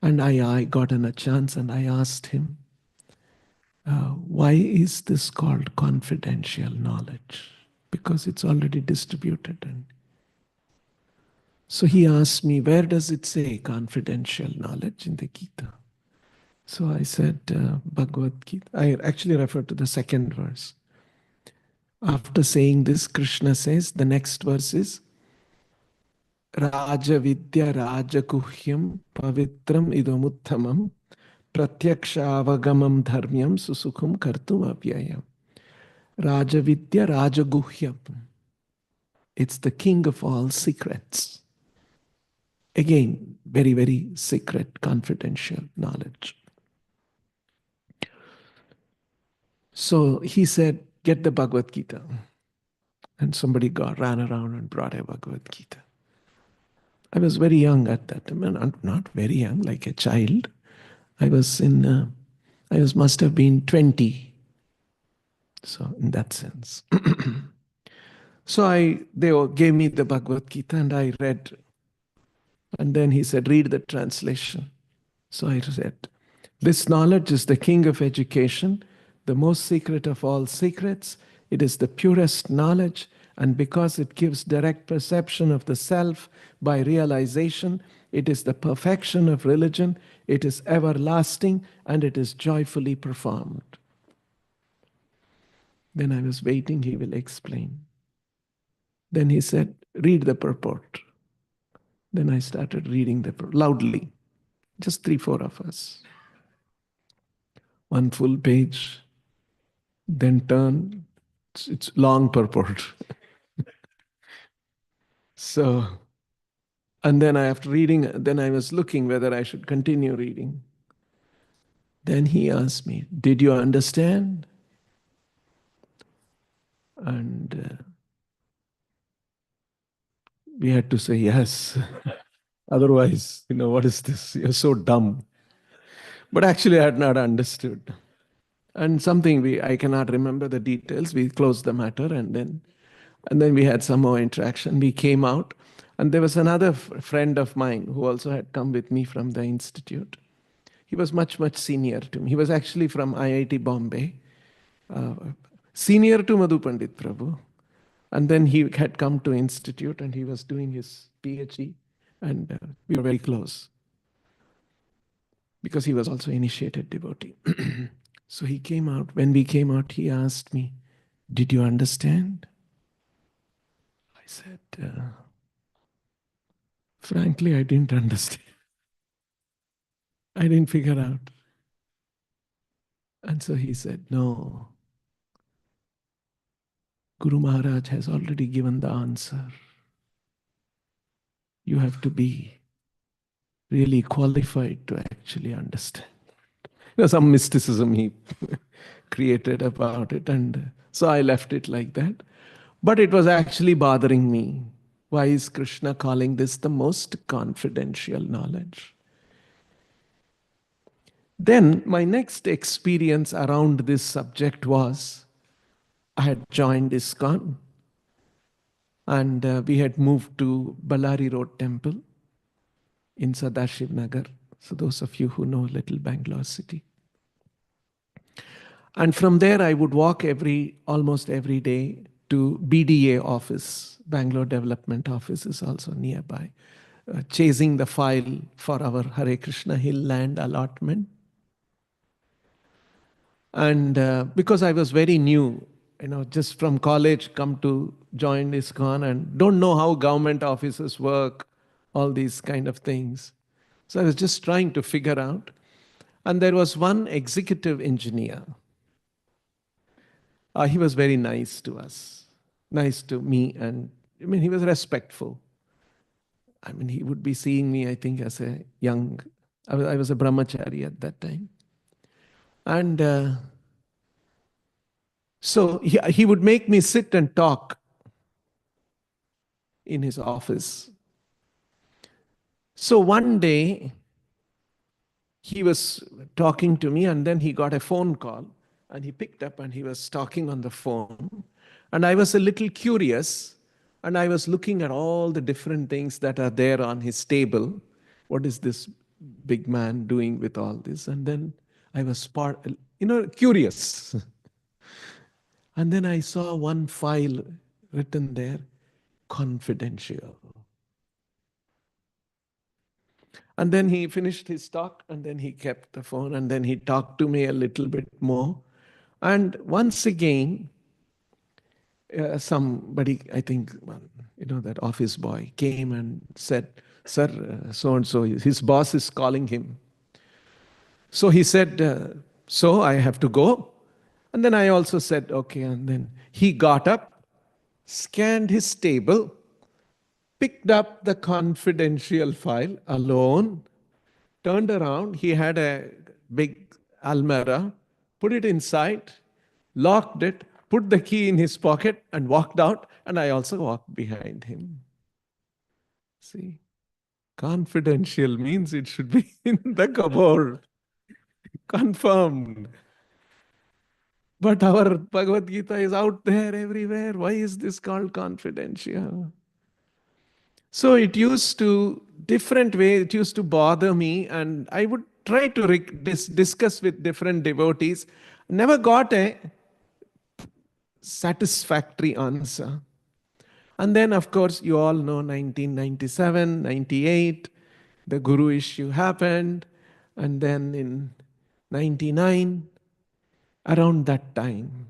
And I got a chance and I asked him, why is this called confidential knowledge? Because it's already distributed. And so he asked me, where does it say confidential knowledge in the Gita? So I said, Bhagavad Gita. I actually referred to the second verse. After saying this, Krishna says, the next verse is, Raja Vidya Raja Kuhyam Pavitram Idamuttamam Pratyaksha Dharmyam Susukham Kartum Avyayam. Raja Vidya Raja Guhyam. It's the king of all secrets. Again, very, very secret, confidential knowledge. So he said, get the Bhagavad Gita. And somebody ran around and brought a Bhagavad Gita. I was very young at that time, not very young, like a child. I must have been 20. So in that sense. So they gave me the Bhagavad Gita and I read. And then he said, read the translation. So I read, this knowledge is the king of education, the most secret of all secrets. It is the purest knowledge, and because it gives direct perception of the self by realization, it is the perfection of religion. It is everlasting, and it is joyfully performed. Then I was waiting, he will explain. Then he said, read the purport. Then I started reading loudly, just 3-4 of us. One full page, then turn. It's long purport. So, and then after reading, then I was looking whether I should continue reading. Then he asked me, did you understand? And we had to say yes. Otherwise, what is this? You're so dumb. But actually, I had not understood. And I cannot remember the details. We closed the matter and then we had some more interaction. We came out and there was another friend of mine who also had come with me from the institute. He was much, much senior to me. He was actually from IIT Bombay, senior to Madhu Pandit Prabhu. And then he had come to institute and he was doing his PhD and we were very close because he was also initiated devotee. So he came out. When we came out, he asked me, did you understand? I said, frankly, I didn't understand. I didn't figure out. And so he said, no, Guru Maharaj has already given the answer. You have to be really qualified to actually understand. Some mysticism he created about it. And so I left it like that. But it was actually bothering me. Why is Krishna calling this the most confidential knowledge? Then my next experience around this subject was, I had joined ISKCON and we had moved to Ballari Road Temple in Sadashiv Nagar. So those of you who know Little Bangalore city. And from there I would walk almost every day to BDA office. Bangalore Development Office is also nearby. Chasing the file for our Hare Krishna Hill land allotment. And because I was very new, just from college, come to join ISKCON and don't know how government offices work, all these kind of things. So I was just trying to figure out. And there was one executive engineer. He was very nice to us, nice to me. And he was respectful. He would be seeing me, I think, as a young, I was a brahmachari at that time. And so he would make me sit and talk in his office. So one day, he was talking to me and then he got a phone call and he picked up and he was talking on the phone. And I was a little curious and I was looking at all the different things that are there on his table. What is this big man doing with all this? And then I was curious. And then I saw one file written there, confidential. And then he finished his talk, and then he kept the phone, and then he talked to me a little bit more. And once again, somebody, I think, well, that office boy came and said, "Sir, so and so, his boss is calling him." So he said, "So I have to go." And then I also said, "Okay." And then he got up, scanned his table, picked up the confidential file alone, turned around. He had a big almirah, put it inside, locked it, put the key in his pocket, and walked out. And I also walked behind him. See, confidential means it should be in the cupboard, confirmed. But our Bhagavad Gita is out there everywhere. Why is this called confidential? So it used to, different way, it used to bother me, and I would try to discuss with different devotees. Never got a satisfactory answer. And then, of course, you all know 1997, 98, the Guru issue happened. And then in 99, around that time,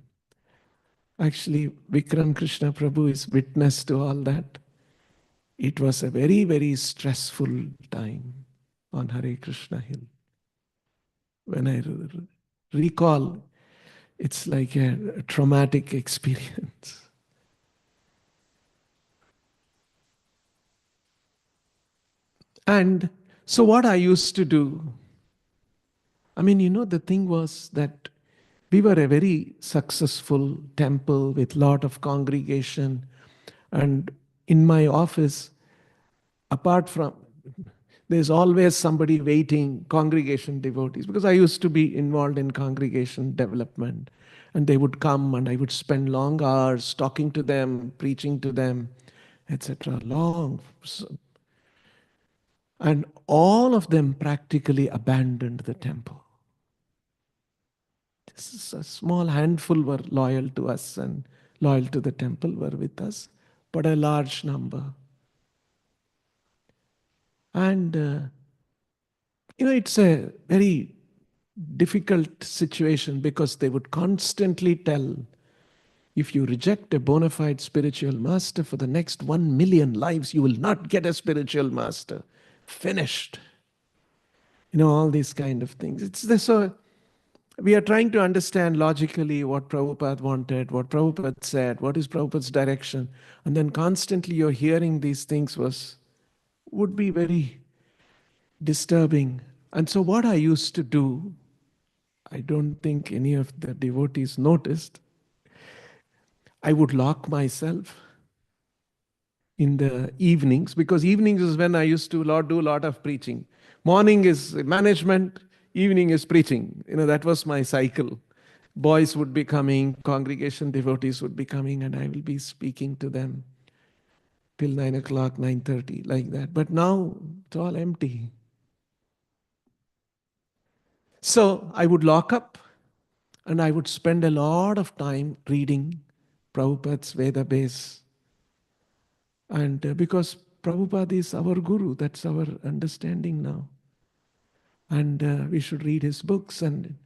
actually, Vikram Krishna Prabhu is witness to all that. It was a very, very stressful time on Hare Krishna Hill. When I recall, it's like a traumatic experience. And so what I used to do, the thing was that we were a very successful temple with lot of congregation. And in my office, apart from, there's always somebody waiting, congregation devotees, because I used to be involved in congregation development. And they would come and I would spend long hours talking to them, preaching to them, etc. Long. And all of them practically abandoned the temple. This is a small handful were loyal to us and loyal to the temple were with us, but a large number. And, it's a very difficult situation because they would constantly tell, if you reject a bona fide spiritual master for the next 1 million lives, you will not get a spiritual master. Finished. All these kind of things. So we are trying to understand logically what Prabhupada wanted, what Prabhupada said, what is Prabhupada's direction. And then constantly you're hearing these things would be very disturbing. And so what I used to do, I don't think any of the devotees noticed, I would lock myself in the evenings, because evenings is when I used to do a lot of preaching. Morning is management, evening is preaching. That was my cycle. Boys would be coming, congregation devotees would be coming, and I will be speaking to them till 9 o'clock, 9:30, like that. But now it's all empty. So I would lock up and I would spend a lot of time reading Prabhupada's Veda base. And because Prabhupada is our guru, that's our understanding now. And we should read his books. And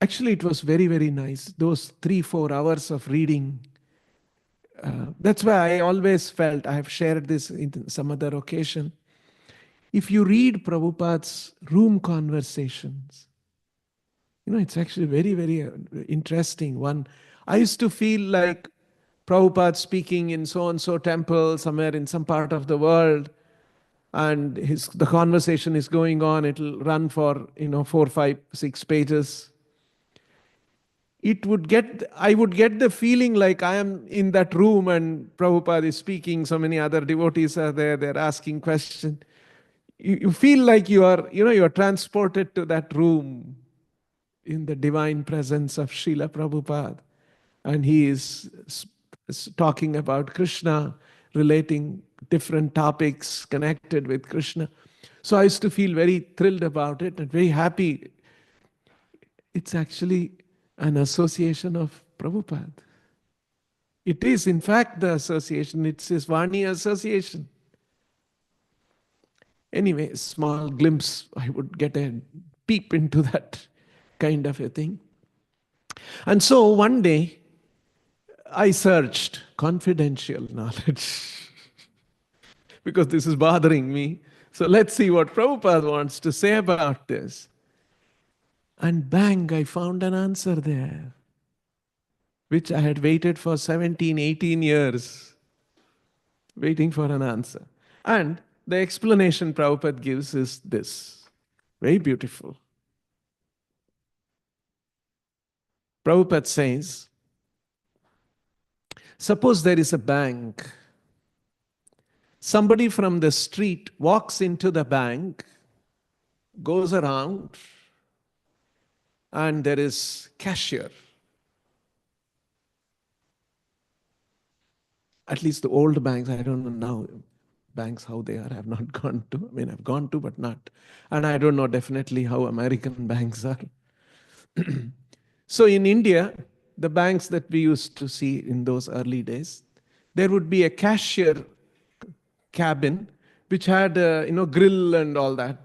actually, it was very, very nice. Those 3-4 hours of reading. That's why I always felt, I have shared this in some other occasion. If you read Prabhupada's room conversations, it's actually very, very interesting. I used to feel like Prabhupada speaking in so-and-so temple somewhere in some part of the world, and the conversation is going on. It'll run for 4, 5, 6 pages. I would get the feeling like I am in that room and Prabhupada is speaking. So many other devotees are there. They're asking questions. You feel like you are transported to that room in the divine presence of Srila Prabhupada. And he is talking about Krishna, relating different topics connected with Krishna. So I used to feel very thrilled about it and very happy. It's actually an association of Prabhupada. It is, in fact, the association. It's his Vani association. Anyway, small glimpse, I would get a peep into that kind of a thing. And so one day, I searched confidential knowledge because this is bothering me. So let's see what Prabhupada wants to say about this. And bang, I found an answer there, which I had waited for 17, 18 years, waiting for an answer. And the explanation Prabhupada gives is this, very beautiful. Prabhupada says, suppose there is a bank. Somebody from the street walks into the bank, goes around, and there is cashier. At least the old banks, I don't know now banks how they are. I've not gone to. I mean, I've gone to, but not. And I don't know definitely how American banks are. So in India, the banks that we used to see in those early days, there would be a cashier cabin which had grill and all that.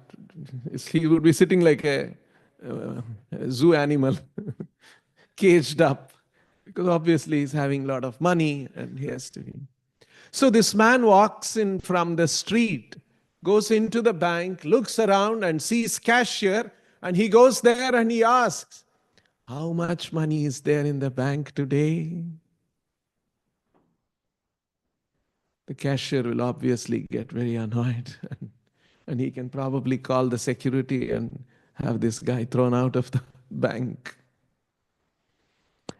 He would be sitting like a zoo animal, caged up, because obviously he's having a lot of money and he has to be. So this man walks in from the street, goes into the bank, looks around and sees cashier, and he goes there and he asks, how much money is there in the bank today? The cashier will obviously get very annoyed and he can probably call the security and have this guy thrown out of the bank.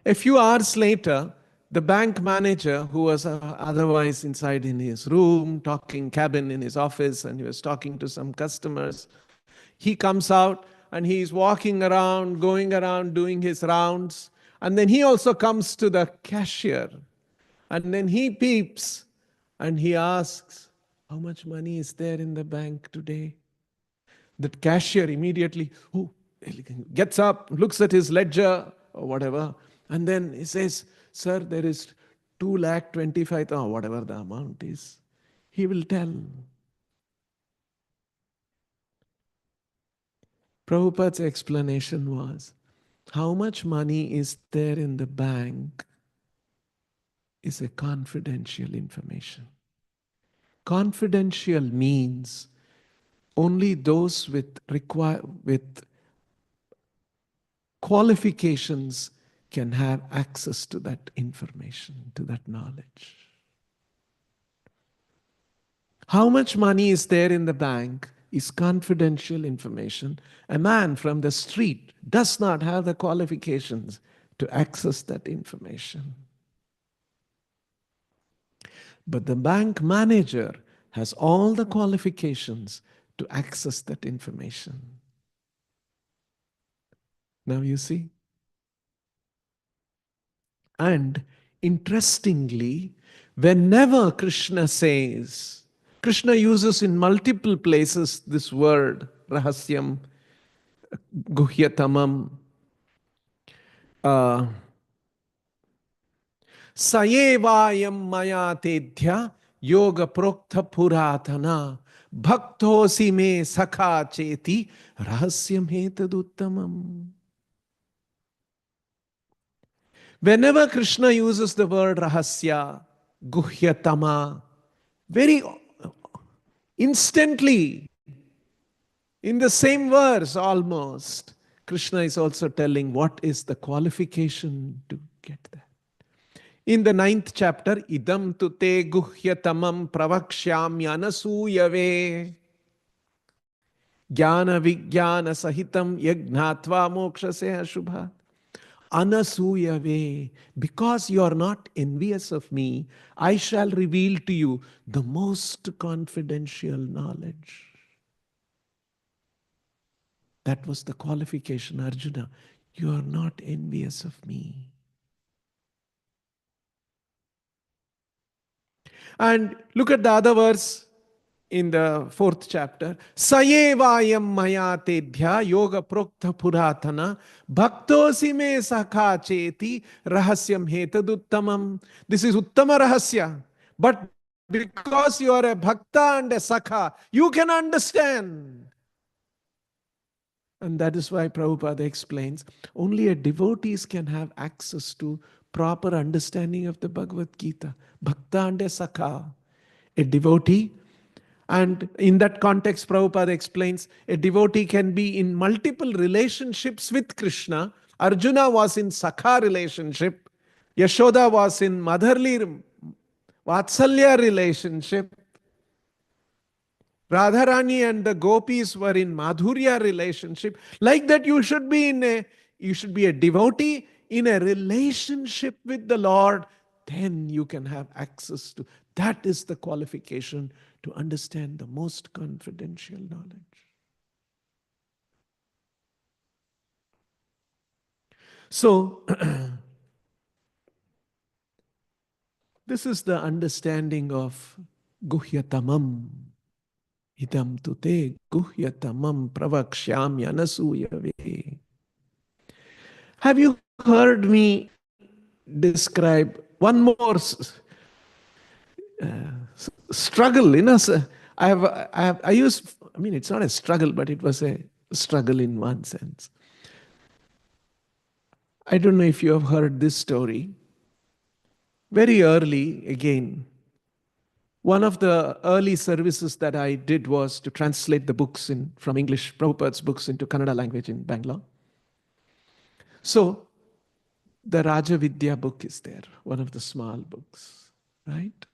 A few hours later, the bank manager, who was otherwise inside in his room, cabin in his office, and he was talking to some customers, he comes out and he's walking around, going around, doing his rounds. And then he also comes to the cashier. And then he peeps and he asks, how much money is there in the bank today? The cashier immediately gets up, looks at his ledger or whatever, and then he says, sir, there is 2,25,000, or whatever the amount is. He will tell. Prabhupada's explanation was, how much money is there in the bank is a confidential information. Confidential means only those with qualifications can have access to that information, to that knowledge. How much money is there in the bank is confidential information. A man from the street does not have the qualifications to access that information. But the bank manager has all the qualifications to access that information. Now you see? And interestingly, whenever Krishna says, Krishna uses in multiple places this word, rahasyam, guhyatamam, sayevayam maya tedhya yoga proktha puratana bhaktosi me sakha cheti rahasyam hetaduttamam. Whenever Krishna uses the word rahasya, guhyatama, very instantly, in the same verse almost, Krishna is also telling what is the qualification to get that. In the 9th chapter, idam tu te guhyatamam pravakshyamyanasuyave jnana vijnana sahitam yagnatva mokshase ashubha. Anasuyave, because you are not envious of me, I shall reveal to you the most confidential knowledge. That was the qualification, Arjuna. You are not envious of me. And look at the other verse in the 4th chapter. Sayevayam maya tedhya yoga prokta puratana bhaktosi me sakha cheti rahasyam hetaduttamam. This is uttama rahasya. But because you are a bhakta and a sakha, you can understand. And that is why Prabhupada explains only a devotees can have access to proper understanding of the Bhagavad Gita. Bhakta and a Sakha. A devotee, and in that context, Prabhupada explains a devotee can be in multiple relationships with Krishna. Arjuna was in Sakha relationship. Yashoda was in motherly Vatsalya relationship. Radharani and the gopis were in Madhurya relationship. Like that, you should be a devotee in a relationship with the Lord. Then you can have access to. That is the qualification to understand the most confidential knowledge. So, this is the understanding of Guhyatamam. Idam tute guhyatamam pravakshyami anasuyave. Have you heard me describe one more struggle? It's not a struggle, but it was a struggle in one sense. I don't know if you have heard this story. Very early, again, one of the early services that I did was to translate the books from English, Prabhupada's books, into Kannada language in Bangalore. So, the Rajavidya book is there, one of the small books, right?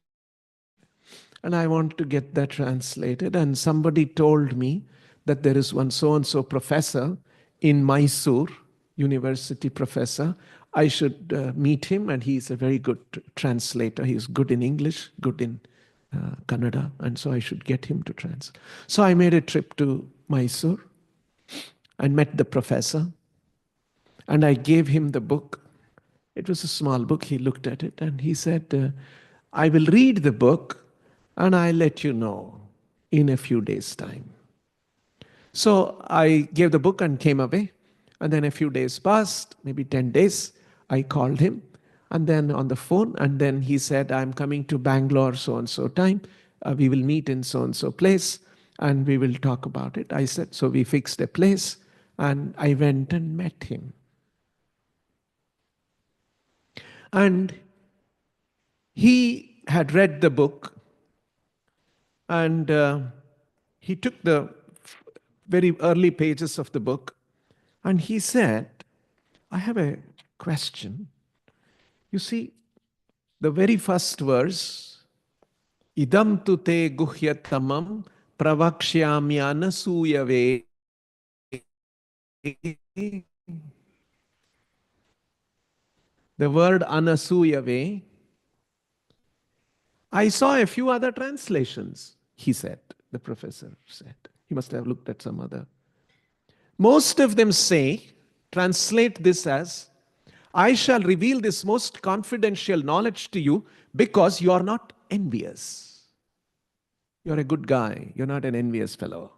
And I want to get that translated. And somebody told me that there is one so-and-so professor in Mysore, university professor. I should meet him, and he's a very good translator. He's good in English, good in Kannada, and so I should get him to translate. So I made a trip to Mysore and met the professor, and I gave him the book. It was a small book. He looked at it and he said, I will read the book and I'll let you know in a few days' time. So I gave the book and came away. And then a few days passed, maybe 10 days. I called him and then on the phone. And then he said, I'm coming to Bangalore so-and-so time. We will meet in so-and-so place and we will talk about it. I said, so we fixed a place and I went and met him. And he had read the book and he took the very early pages of the book and he said, I have a question. You see, the very first verse, idam tu te guhyatamam pravakshyami anasuyave. The word anasuyave, I saw a few other translations, he said, the professor said. He must have looked at some other. Most of them translate this as, I shall reveal this most confidential knowledge to you because you are not envious. You're a good guy. You're not an envious fellow.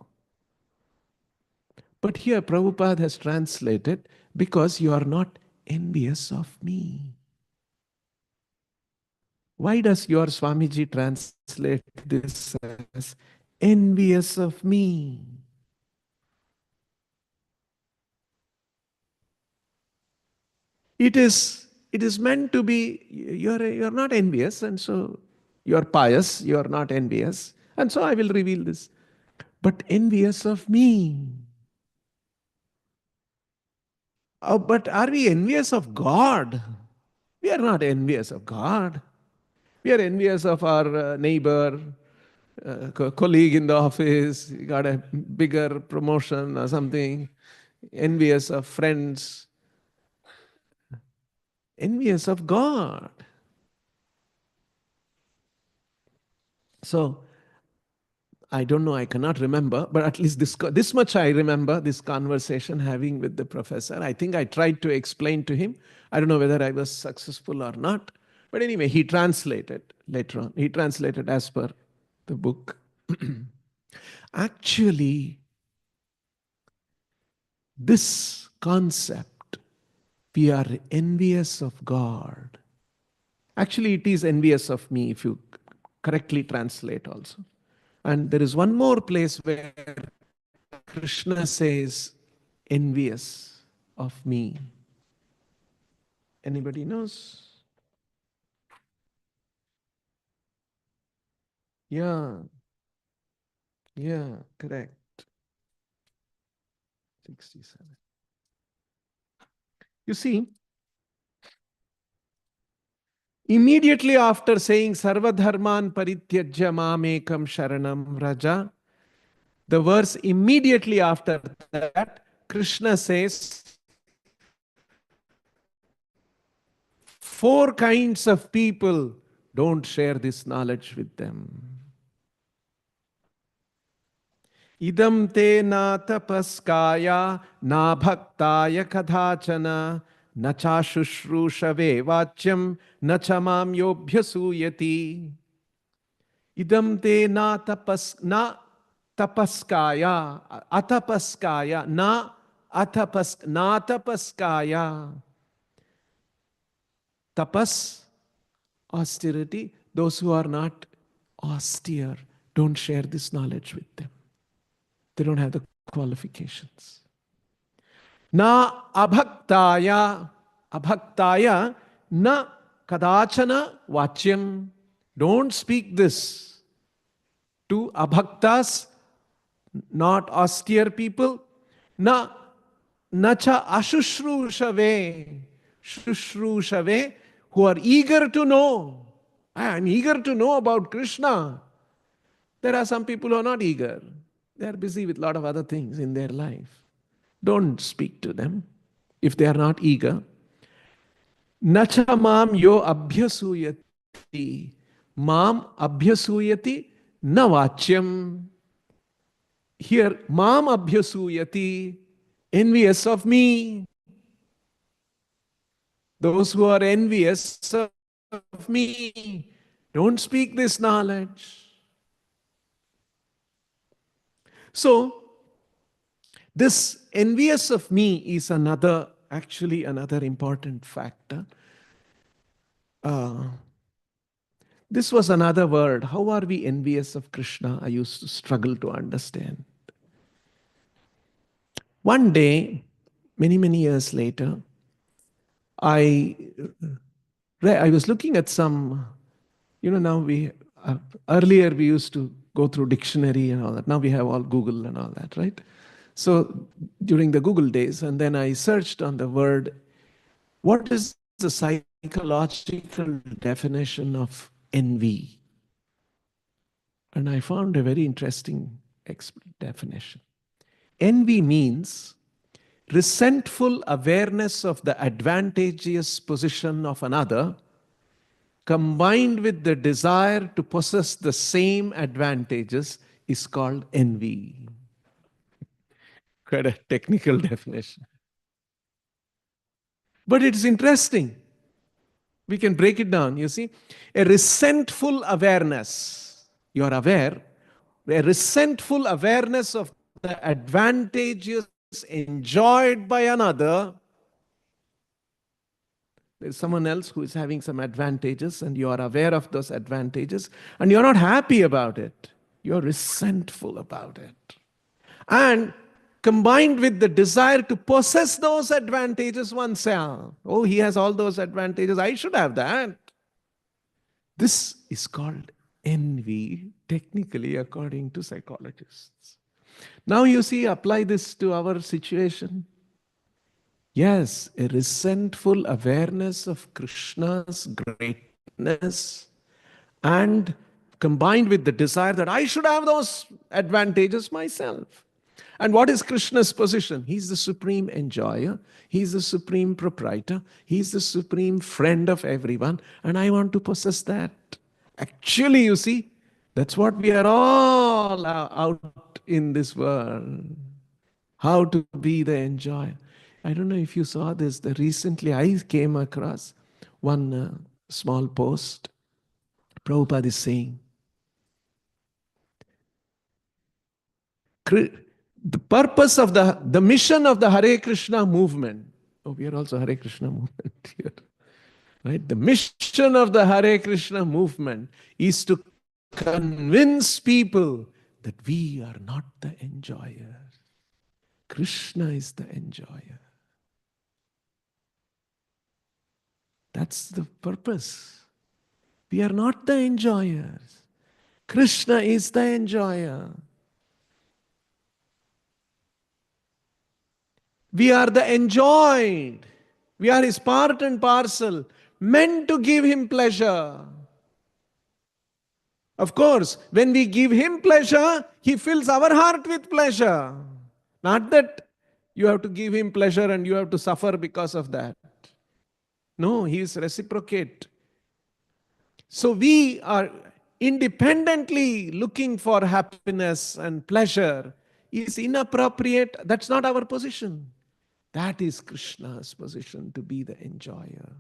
But here Prabhupada has translated, because you are not envious of me. Why does your Swamiji translate this as envious of me? It is meant to be, you're not envious, and so you're pious, you're not envious, and so I will reveal this. But envious of me. Oh, but are we envious of God? We are not envious of God. We are envious of our neighbor, colleague in the office, got a bigger promotion or something, envious of friends, envious of God. So, I don't know, I cannot remember, but at least this much I remember, this conversation having with the professor. I think I tried to explain to him. I don't know whether I was successful or not, But anyway, he translated later on. He translated as per the book. Actually, this concept, we are envious of God. Actually, it is envious of me if you correctly translate also. And there is one more place where Krishna says, envious of me. Anybody knows? Yeah, yeah, correct. 67. You see, immediately after saying Sarvadharman Parityajya Mamekam Sharanam Raja, the verse immediately after that, Krishna says, four kinds of people, don't share this knowledge with them. Idam te na tapaskaya na bhaktaya kadhachana na cha shushrushave vachyam na cha mam yobhyasuyati. Idam te na tapaskaya atapaskaya na tapaskaya. Tapas, austerity. Those who are not austere, don't share this knowledge with them. They don't have the qualifications. Na abhaktaya na kadachana vachyam. Don't speak this to abhaktas, not austere people. Nacha ashushrushaveh. Shushrushaveh, who are eager to know. I'm eager to know about Krishna. There are some people who are not eager. They are busy with a lot of other things in their life. Don't speak to them if they are not eager. Nacha mam yo abhyasuyati. Mam abhyasuyati na vachyam. Here, mam abhyasuyati, envious of me. Those who are envious of me, don't speak this knowledge. So, this envious of me is actually another important factor. This was another word. How are we envious of Krishna? I used to struggle to understand. One day, many, many years later, I was looking at some, now earlier we used to go through dictionary and all that. Now we have all Google and all that, right? So during the Google days, and then I searched on the word, what is the psychological definition of envy? And I found a very interesting definition. Envy means resentful awareness of the advantageous position of another combined with the desire to possess the same advantages is called envy. Quite a technical definition. But it's interesting. We can break it down. You see, a resentful awareness, you are aware, a resentful awareness of the advantages enjoyed by another. There's someone else who is having some advantages and you are aware of those advantages and you're not happy about it. You're resentful about it. And combined with the desire to possess those advantages oneself. Oh, he has all those advantages. I should have that. This is called envy, technically, according to psychologists. Now you see, apply this to our situation. Yes, a resentful awareness of Krishna's greatness and combined with the desire that I should have those advantages myself. And what is Krishna's position? He's the supreme enjoyer. He's the supreme proprietor. He's the supreme friend of everyone. And I want to possess that. Actually, you see, that's what we are all out in this world. How to be the enjoyer. I don't know if you saw this. Recently, I came across one small post. Prabhupada is saying, the purpose of the mission of the Hare Krishna movement. Oh, we are also Hare Krishna movement here. Right? The mission of the Hare Krishna movement is to convince people that we are not the enjoyer. Krishna is the enjoyer. That's the purpose. We are not the enjoyers. Krishna is the enjoyer. We are the enjoyed. We are his part and parcel, meant to give him pleasure. Of course, when we give him pleasure, he fills our heart with pleasure. Not that you have to give him pleasure and you have to suffer because of that. No, he is reciprocate. So we are independently looking for happiness and pleasure is inappropriate. That's not our position. That is Krishna's position, to be the enjoyer.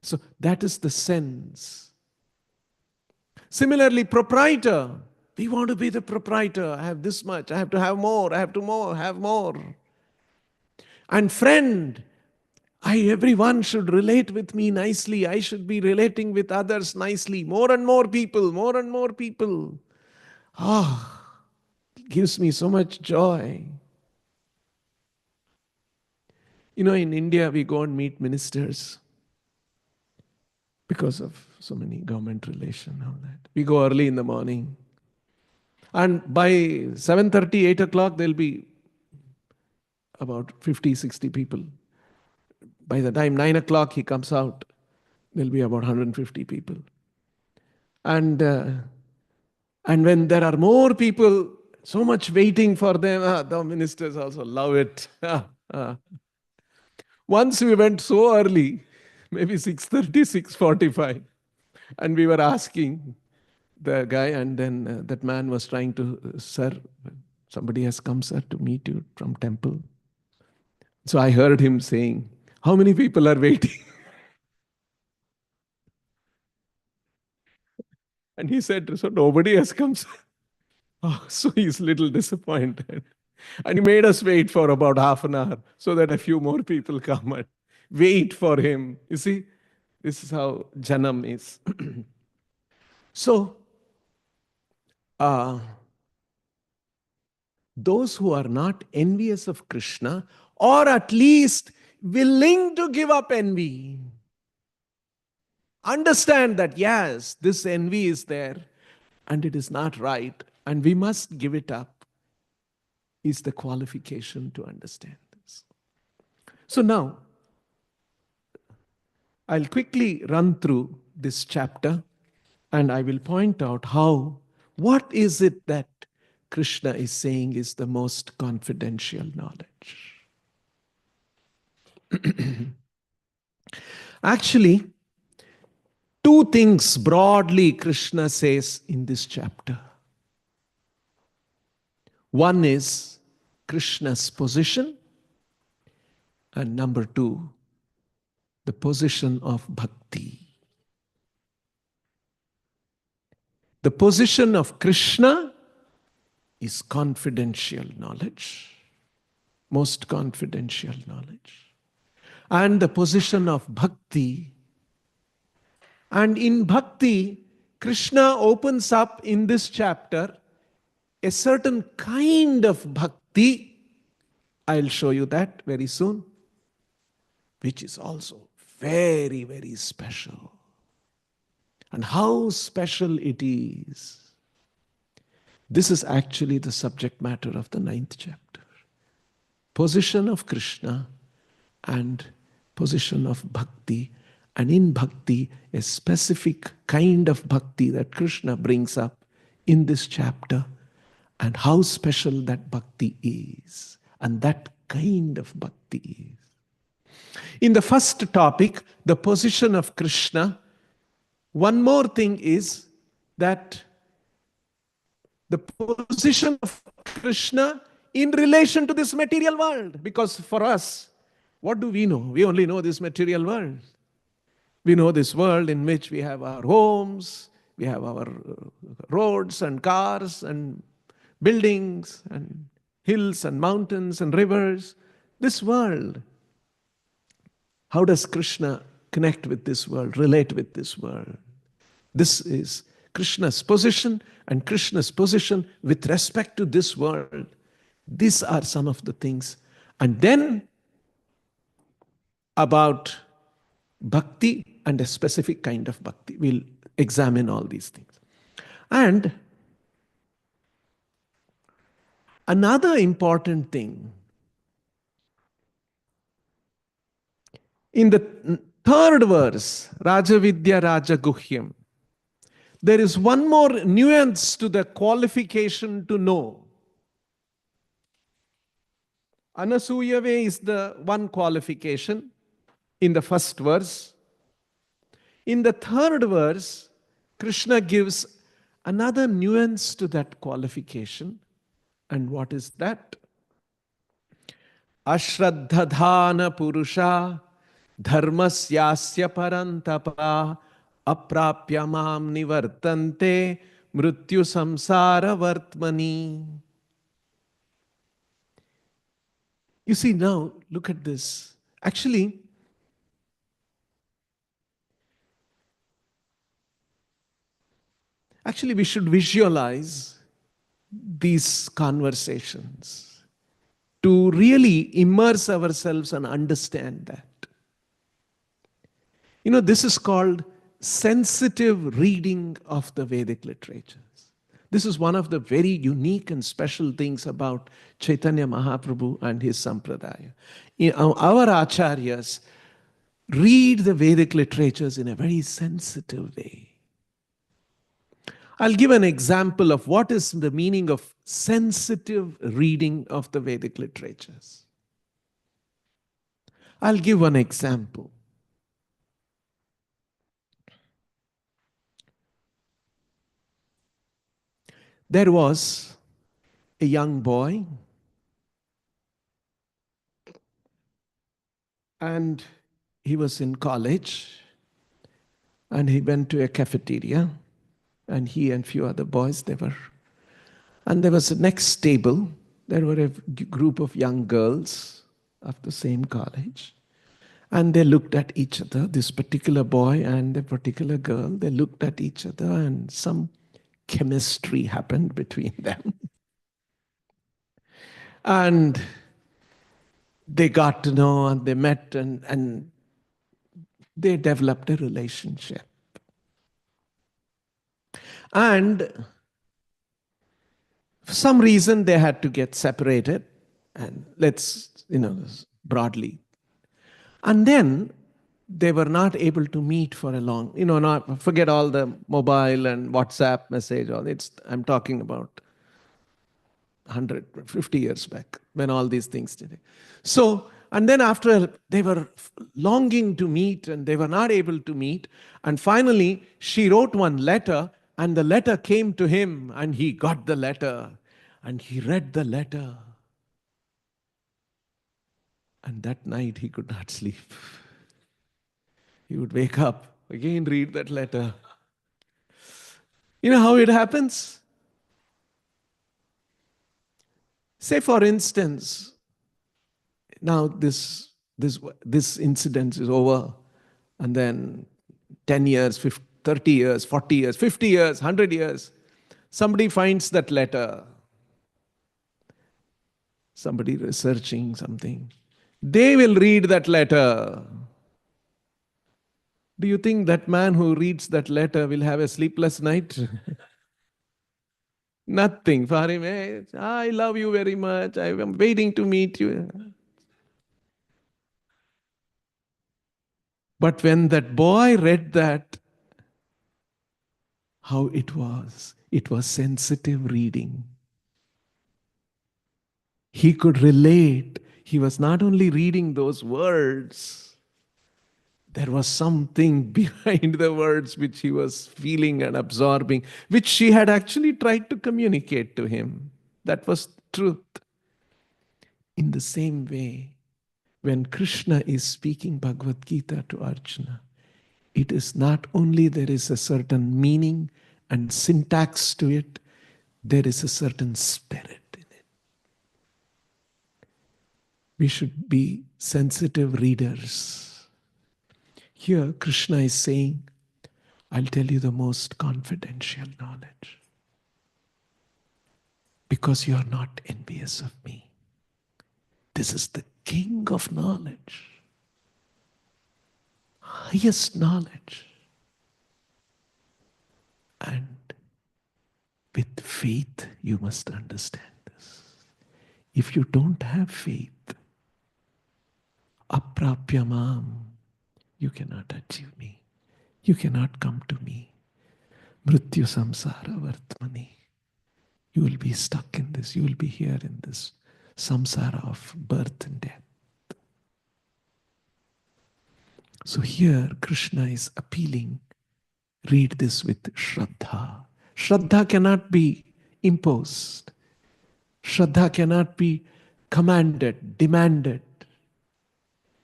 So that is the sense. Similarly, proprietor. We want to be the proprietor. I have this much. I have to have more. I have to have more. And friend. Everyone should relate with me nicely. I should be relating with others nicely. More and more people, more and more people. It gives me so much joy. You know, in India, we go and meet ministers because of so many government relations and all that. We go early in the morning. And by 7:30, 8 o'clock, there'll be about 50, 60 people. By the time 9 o'clock he comes out, there'll be about 150 people. And when there are more people, so much waiting for them, the ministers also love it. Once we went so early, maybe 6:30, 6:45, and we were asking the guy, and then that man was trying to, sir, somebody has come, sir, to meet you from temple. So I heard him saying, how many people are waiting? And he said, so nobody has come, sir. Oh, so he's a little disappointed. And he made us wait for about half an hour so that a few more people come and wait for him. You see, this is how Janam is. So, those who are not envious of Krishna, or at least willing to give up envy, understand that yes, this envy is there and it is not right and we must give it up, is the qualification to understand this. So now, I'll quickly run through this chapter and I will point out what is it that Krishna is saying is the most confidential knowledge. Actually, two things broadly Krishna says in this chapter. One is Krishna's position, and number two, the position of bhakti. The position of Krishna is confidential knowledge, most confidential knowledge. And the position of bhakti. And in bhakti, Krishna opens up in this chapter a certain kind of bhakti. I'll show you that very soon, which is also very, very special. And how special it is. This is actually the subject matter of the 9th chapter. Position of Krishna and position of bhakti. And in bhakti, a specific kind of bhakti that Krishna brings up in this chapter, and how special that bhakti is. And that kind of bhakti is. In the first topic, the position of Krishna, one more thing is that the position of Krishna in relation to this material world. Because for us, What do we know? We only know this material world. We know this world in which we have our homes, we have our roads and cars and buildings and hills and mountains and rivers. This world. How does Krishna connect with this world, relate with this world? This is Krishna's position and Krishna's position with respect to this world. These are some of the things. And then about bhakti and a specific kind of bhakti. We'll examine all these things. And another important thing, in the third verse, Rajavidya Rajaguhyam, there is one more nuance to the qualification to know. Anasuyave is the one qualification in the first verse. In the third verse, Krishna gives another nuance to that qualification. And what is that? Ashraddhadhana purusha dharmasyasya parantapa aprapya mam nivartante mrityu samsara vartmani. You see, now look at this. Actually, we should visualize these conversations to really immerse ourselves and understand that. You know, this is called sensitive reading of the Vedic literatures. This is one of the very unique and special things about Chaitanya Mahaprabhu and his Sampradaya. Our acharyas read the Vedic literatures in a very sensitive way. I'll give an example of what is the meaning of sensitive reading of the Vedic literatures. I'll give one example. There was a young boy, and he was in college, and he went to a cafeteria, and he and few other boys, and there was a next table, there were a group of young girls of the same college, and they looked at each other, this particular boy and a particular girl, they looked at each other, and some chemistry happened between them. And they got to know, and they met, and they developed a relationship. And for some reason, they had to get separated, and let's, broadly. And then they were not able to meet for a long, not forget all the mobile and WhatsApp message. I'm talking about 150 years back when all these things did it. So, and then after they were longing to meet and they were not able to meet. And finally, she wrote one letter, and the letter came to him, and he got the letter and he read the letter. And that night he could not sleep. He would wake up, again read that letter. You know how it happens? Say, for instance, now this incident is over, and then 10 years, 50, 30 years, 40 years, 50 years, 100 years, somebody finds that letter, somebody researching something, they will read that letter. Do you think that man who reads that letter will have a sleepless night? Nothing for him. Hey, I love you very much. I am waiting to meet you. But when that boy read that, how it was sensitive reading. He could relate. He was not only reading those words, there was something behind the words which he was feeling and absorbing, which she had actually tried to communicate to him. That was truth. In the same way, when Krishna is speaking Bhagavad Gita to Arjuna, it is not only there is a certain meaning and syntax to it, there is a certain spirit in it. We should be sensitive readers. Here, Krishna is saying, I'll tell you the most confidential knowledge. Because you are not envious of me. This is the king of knowledge. Highest knowledge. And with faith, you must understand this. If you don't have faith, aprapyamam, you cannot achieve me. You cannot come to me. Mrityu samsara vartmani. You will be stuck in this. You will be here in this samsara of birth and death. So here Krishna is appealing. Read this with Shraddha. Shraddha cannot be imposed. Shraddha cannot be commanded, demanded.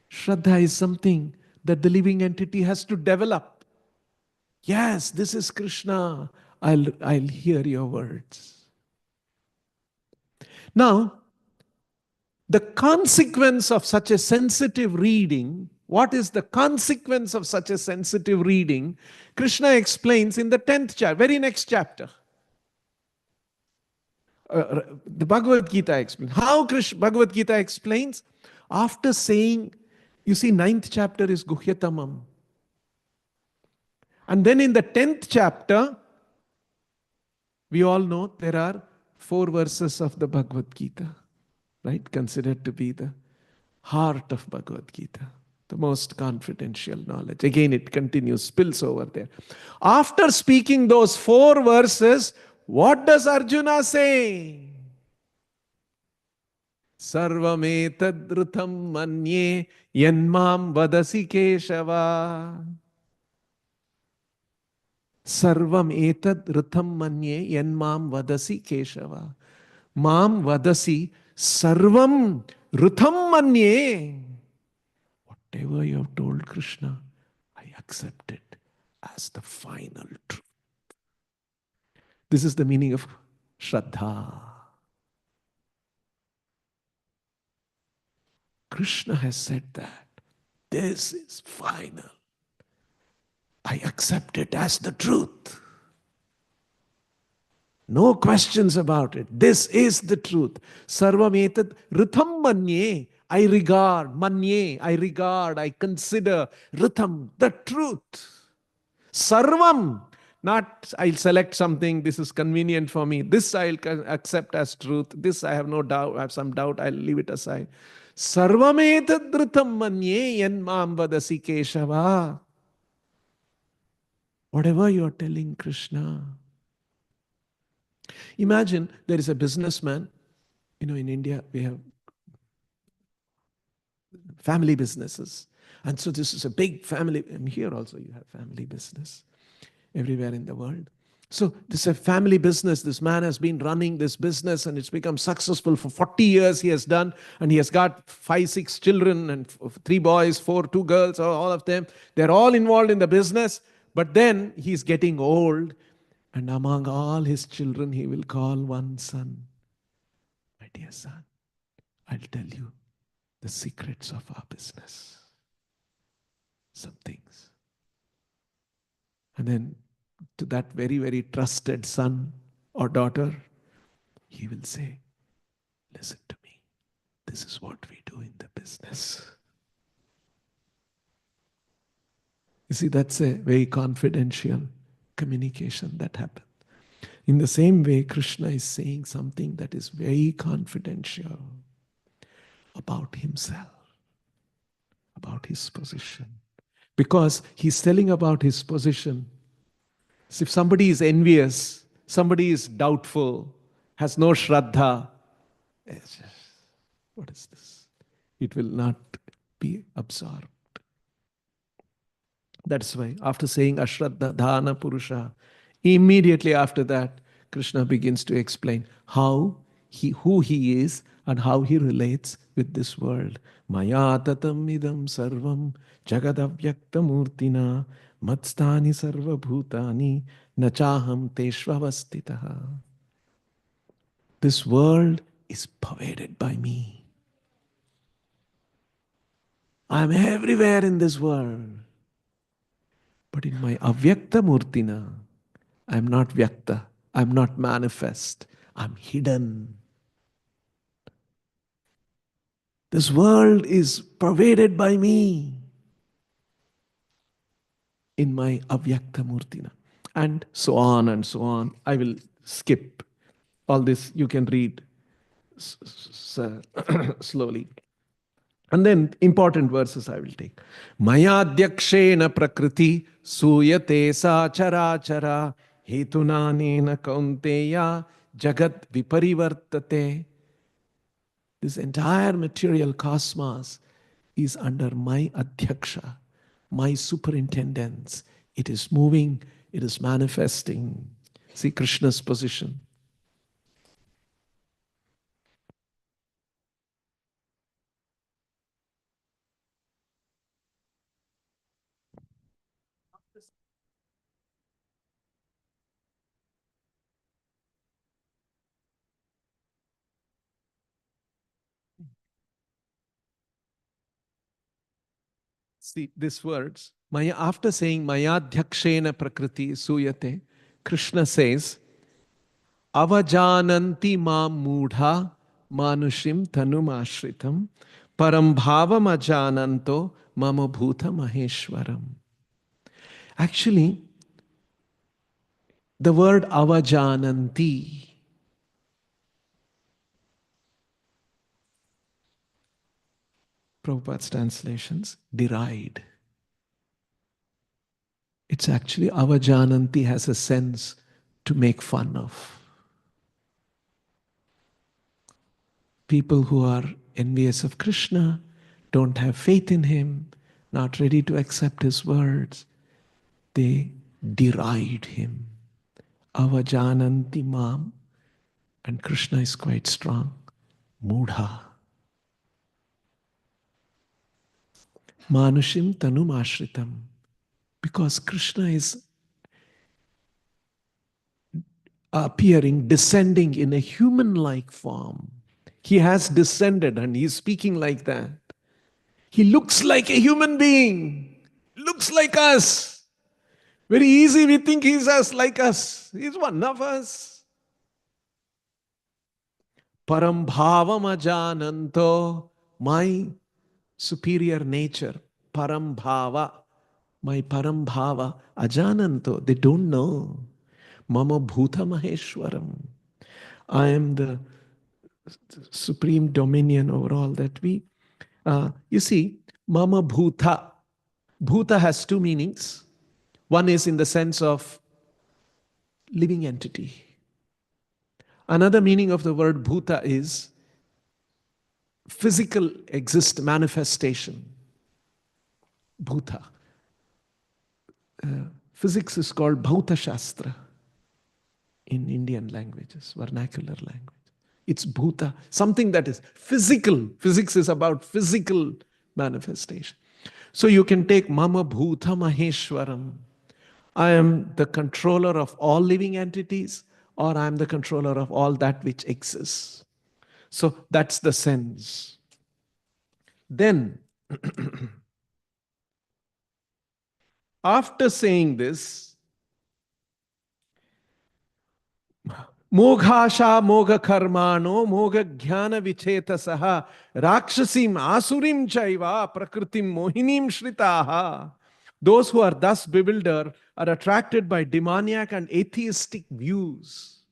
Shraddha is something that the living entity has to develop. Yes, this is Krishna. I'll hear your words. Now, the consequence of such a sensitive reading, what is the consequence of such a sensitive reading? Krishna explains in the 10th chapter, very next chapter. The Bhagavad Gita explains. How Bhagavad Gita explains? After saying, you see, 9th chapter is Guhyatamam. And then in the 10th chapter, we all know there are 4 verses of the Bhagavad Gita, right? Considered to be the heart of Bhagavad Gita, the most confidential knowledge. Again, it continues, spills over there. After speaking those 4 verses, what does Arjuna say? Sarvam etadrutam manye yanmam vadasi Keshava. Sarvam etadrutam manye yanmam vadasi Keshava. Mam vadasi sarvam rutham manye. Whatever you have told Krishna, I accept it as the final truth. This is the meaning of Shraddha. Krishna has said that. This is final. I accept it as the truth. No questions about it. This is the truth. Sarvam etad ritham manye. I regard, manye, I regard, I consider, ritham, the truth. Sarvam, not I'll select something, this is convenient for me. This I'll accept as truth. This I have no doubt, I have some doubt, I'll leave it aside. Sarvam etad ritham manye yanmam vadasi Keshava. Whatever you are telling Krishna. Imagine there is a businessman. You know, in India, we have family businesses. And so this is a big family. And here also you have family business everywhere in the world. So this is a family business. This man has been running this business and it's become successful for 40 years he has done. And he has got 5, 6 children and 3 boys, 4, 2 girls, all of them. They're all involved in the business. But then he's getting old. And among all his children, he will call one son. My dear son, I'll tell you the secrets of our business. Some things. And then to that very, very trusted son or daughter, he will say, listen to me. This is what we do in the business. You see, that's a very confidential communication that happens. In the same way, Krishna is saying something that is very confidential about himself, about his position. Because he's telling about his position. So if somebody is envious, somebody is doubtful, has no Shraddha, what is this? It will not be absorbed. That's why after saying Ashraddha Dhana Purusha, immediately after that, Krishna begins to explain who he is and how he relates with this world. Maya tatam idam sarvam jagadavyakta murtina matstani sarva bhutani nachaham teshvavastitaha. This world is pervaded by me. I'm everywhere in this world. But in my avyakta murtina, I'm not vyakta, I'm not manifest, I'm hidden. This world is pervaded by me in my avyakta murtina. And so on and so on. I will skip all this. You can read slowly. And then important verses I will take. Mayadhyakshena prakriti suyate sa chara chara hetunanena kaunteya jagat viparivartate. This entire material cosmos is under my adhyaksha, my superintendence. It is moving, it is manifesting. See Krishna's position. See these words. Maya, after saying Mayadhyakshena prakriti suyate, Krishna says, Avajananti mam mudha manushim tanum ashritam param bhavam ajananto mama bhuta maheshwaram. Actually, the word avajananti, Prabhupada's translations, deride. It's actually avajananti has a sense to make fun of. People who are envious of Krishna, don't have faith in him, not ready to accept his words, they deride him. Avajananti mam. And Krishna is quite strong. Mudha. Manushim tanum ashritam. Because Krishna is appearing, descending in a human-like form. He has descended and he is speaking like that. He looks like a human being. Looks like us. Very easy, we think he's like us. He's one of us. Param bhavam ajananto, my superior nature. Param bhava, my param bhava, ajananto, they don't know. Mama bhuta maheshwaram. I am the supreme dominion over all that we. You see, mama bhuta. Bhuta has two meanings. One is in the sense of living entity. Another meaning of the word bhuta is physical manifestation. Bhuta. Physics is called Bhauta Shastra in Indian languages, vernacular language. It's bhuta, something that is physical. Physics is about physical manifestation. So you can take Mama Bhuta Maheshwaram. I am the controller of all living entities, or I am the controller of all that which exists. So that's the sense. Then, after saying this, Moghasha Mogha Karmano Mogha Jnana Vichetasaha Rakshasim Asurim Chaiva Prakritim Mohinim Shritaha. Those who are thus bewildered are attracted by demoniac and atheistic views.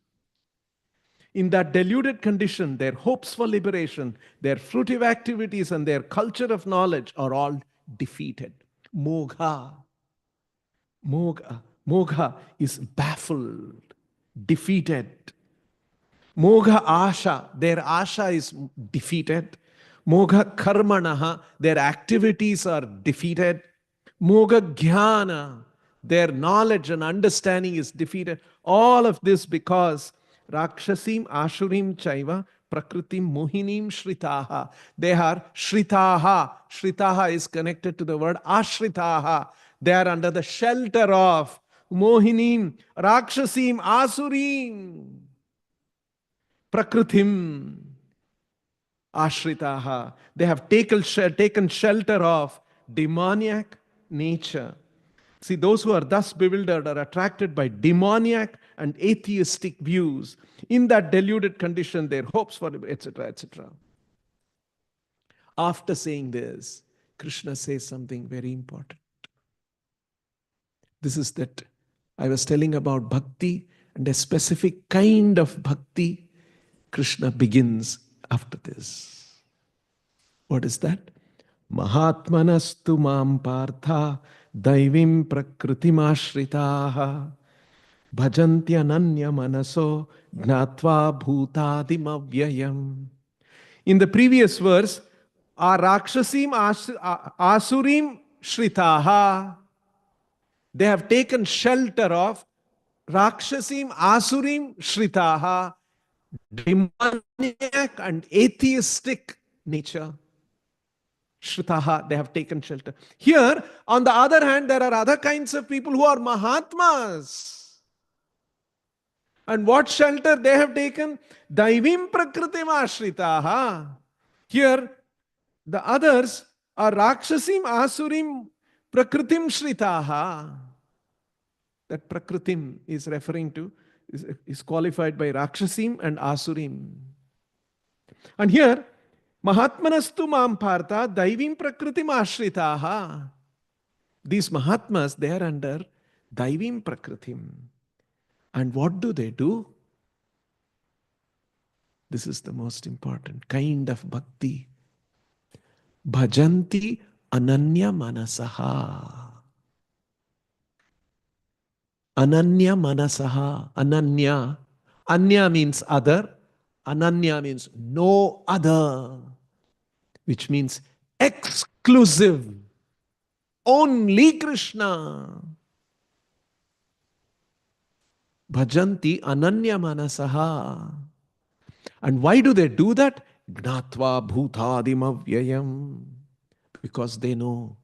In that deluded condition, their hopes for liberation, their fruitive activities, and their culture of knowledge are all defeated. Mogha. Mogha is baffled, defeated. Mogha asha, their asha is defeated. Mogha karmanaha, their activities are defeated. Mogha jnana, their knowledge and understanding is defeated. All of this because Rakshasim Ashurim Chaiva Prakritim Mohinim Shritaha. They are Shritaha. Shritaha is connected to the word Ashritaha. They are under the shelter of Mohinim, Rakshasim, Asurim, Prakritim, Ashritaha. They have taken shelter of demoniac nature. See, those who are thus bewildered are attracted by demoniac and atheistic views. In that deluded condition, their hopes for, etc., etc. After saying this, Krishna says something very important. This is that I was telling about bhakti and a specific kind of bhakti. Krishna begins after this. What is that? Mahatmanastu mam partha daivim prakritimashritah bhajantyananya manaso gnatva bhutadim. In the previous verse, are rakshasim asurim shritaha. They have taken shelter of rakshasim asurim shritaha, demoniac and atheistic nature. Shritaha, they have taken shelter. Here, on the other hand, there are other kinds of people who are Mahatmas. And what shelter they have taken? Daivim prakritim ashritaha. Here, the others are Rakshasim Asurim Prakritim Shritaha. That Prakritim is referring to, is qualified by Rakshasim and Asurim. And here, Mahatmanastu Mam Partha Daivim Prakritim Ashritaha. These Mahatmas, they are under Daivim Prakritim. And what do they do? This is the most important kind of bhakti. Bhajanti ananya manasaha. Ananya manasaha. Ananya. Anya means other. Ananya means no other. Which means exclusive. Only Krishna. Bhajanti ananya manasaha. And why do they do that? Gnatva bhutadim avyayam. Because they know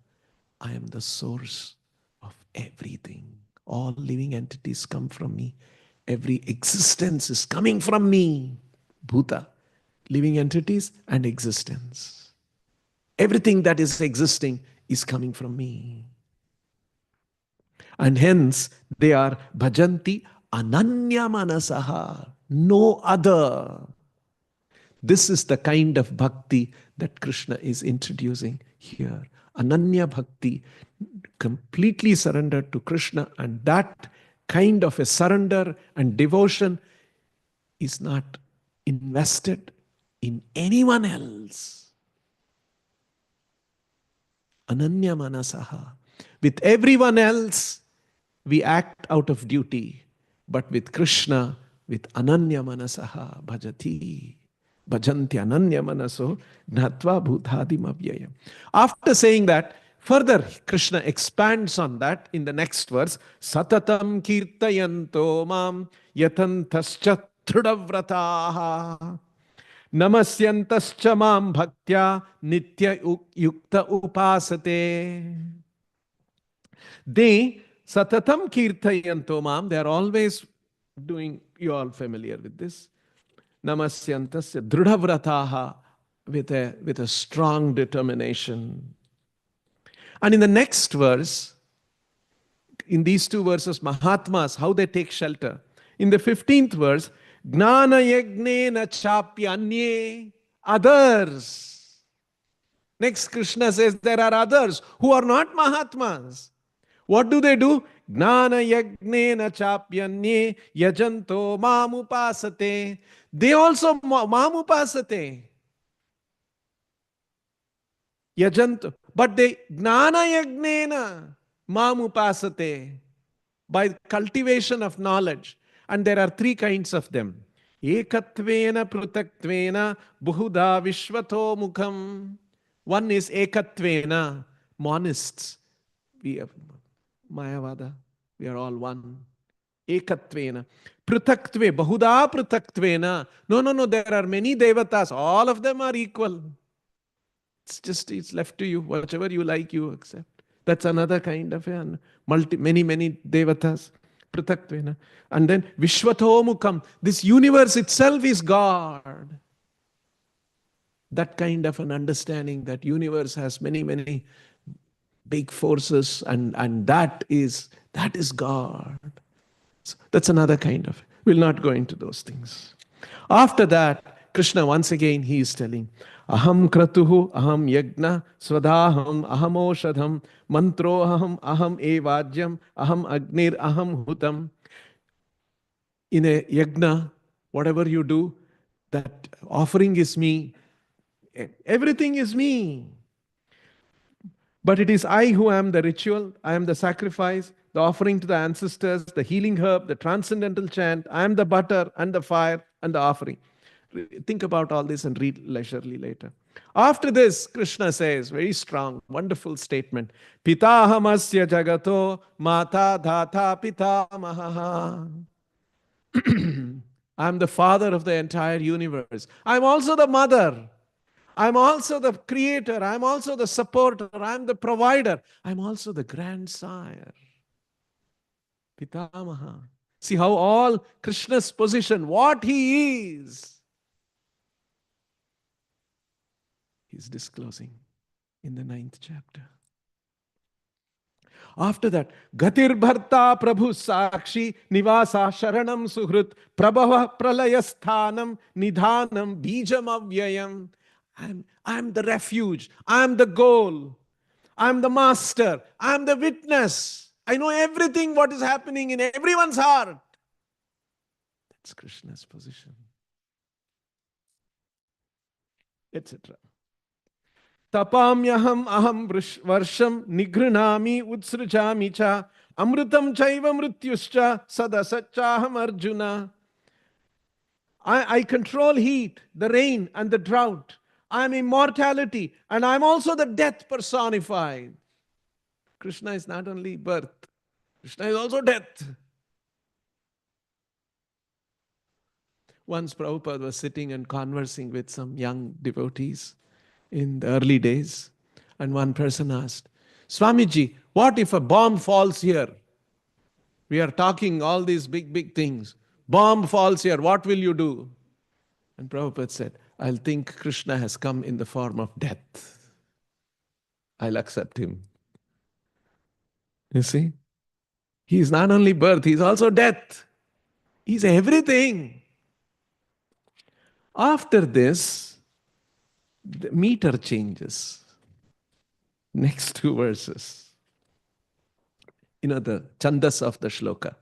I am the source of everything. All living entities come from me. Every existence is coming from me. Bhuta, living entities and existence. Everything that is existing is coming from me. And hence they are bhajanti ananya manasaha. No other. This is the kind of bhakti that Krishna is introducing here. Ananya bhakti, completely surrendered to Krishna, and that kind of a surrender and devotion is not invested in anyone else. Ananya manasaha. With everyone else, we act out of duty. But with Krishna, with ananya manasaha bhajati. Bhajanti ananya manaso gnatva bhutadim avyayam. After saying that, further Krishna expands on that in the next verse. Satatam kirtayanto mam yatantascha thrudavrataha namasyantascha mam bhaktya nitya yukta upasate. They satatam kirtayanto mam, they are always doing, you are all familiar with this. Namasyantasya dridhavrataha, with a strong determination. And in the next verse, in these two verses, Mahatmas, how they take shelter. In the 15th verse, Gnana yagnena chapyanye, others. Next, Krishna says there are others who are not Mahatmas. What do? Gnana yagnena chapyanye yajanto mamupasate. They also mamupasate. Yajanto. But they gnana yagnena mamupasate. By cultivation of knowledge. And there are three kinds of them. Ekatvena prutatvena buhuda vishvato mukham. One is ekatvena, monists. We have Mayavada. We are all one. Ekatvena. Prutaktve, Bahuda Prutaktvena. No, no, no, there are many devatas. All of them are equal. It's left to you. Whatever you like, you accept. That's another kind of many devatas. Prutaktvena. And then Vishwatomukam. This universe itself is God. That kind of an understanding that universe has many big forces, and that is God. So that's another kind of. We'll not go into those things. After that, Krishna once again he is telling, Aham kratuhu, aham yagna, swadaham, aham oshadham, mantro aham evajyam, aham agnir, aham hutam. In a yagna, whatever you do, that offering is me. Everything is me. But it is I who am the ritual, I am the sacrifice, the offering to the ancestors, the healing herb, the transcendental chant, I am the butter and the fire and the offering. Think about all this and read leisurely later. After this, Krishna says, very strong, wonderful statement, Pitahamasya jagato mata dhata pitamaha. I am the father of the entire universe. I am also the mother. I'm also the creator. I'm also the supporter. I'm the provider. I'm also the grandsire. Pitamaha. See how all Krishna's position, what he is, he's disclosing in the 9th chapter. After that, Gatir Bharta Prabhu Sakshi Nivasa Sharanam Suhrut Prabhava Pralayasthanam Nidhanam Bijam Avyayam. I'm the refuge. I'm the goal. I'm the master. I'm the witness. I know everything what is happening in everyone's heart. That's Krishna's position. Etc. Tapamyaham aham varsham nigrinami utsrujami cha amrutam chaiva mrityuscha sadasachaham arjuna. I control heat, the rain and the drought. I'm immortality and I'm also the death personified. Krishna is not only birth, Krishna is also death. Once Prabhupada was sitting and conversing with some young devotees in the early days, and one person asked, Swamiji, what if a bomb falls here? We are talking all these big things. Bomb falls here, what will you do? And Prabhupada said, I'll think Krishna has come in the form of death. I'll accept him. You see? He is not only birth, he is also death. He's everything. After this, the meter changes. Next 2 verses. The chandas of the shloka.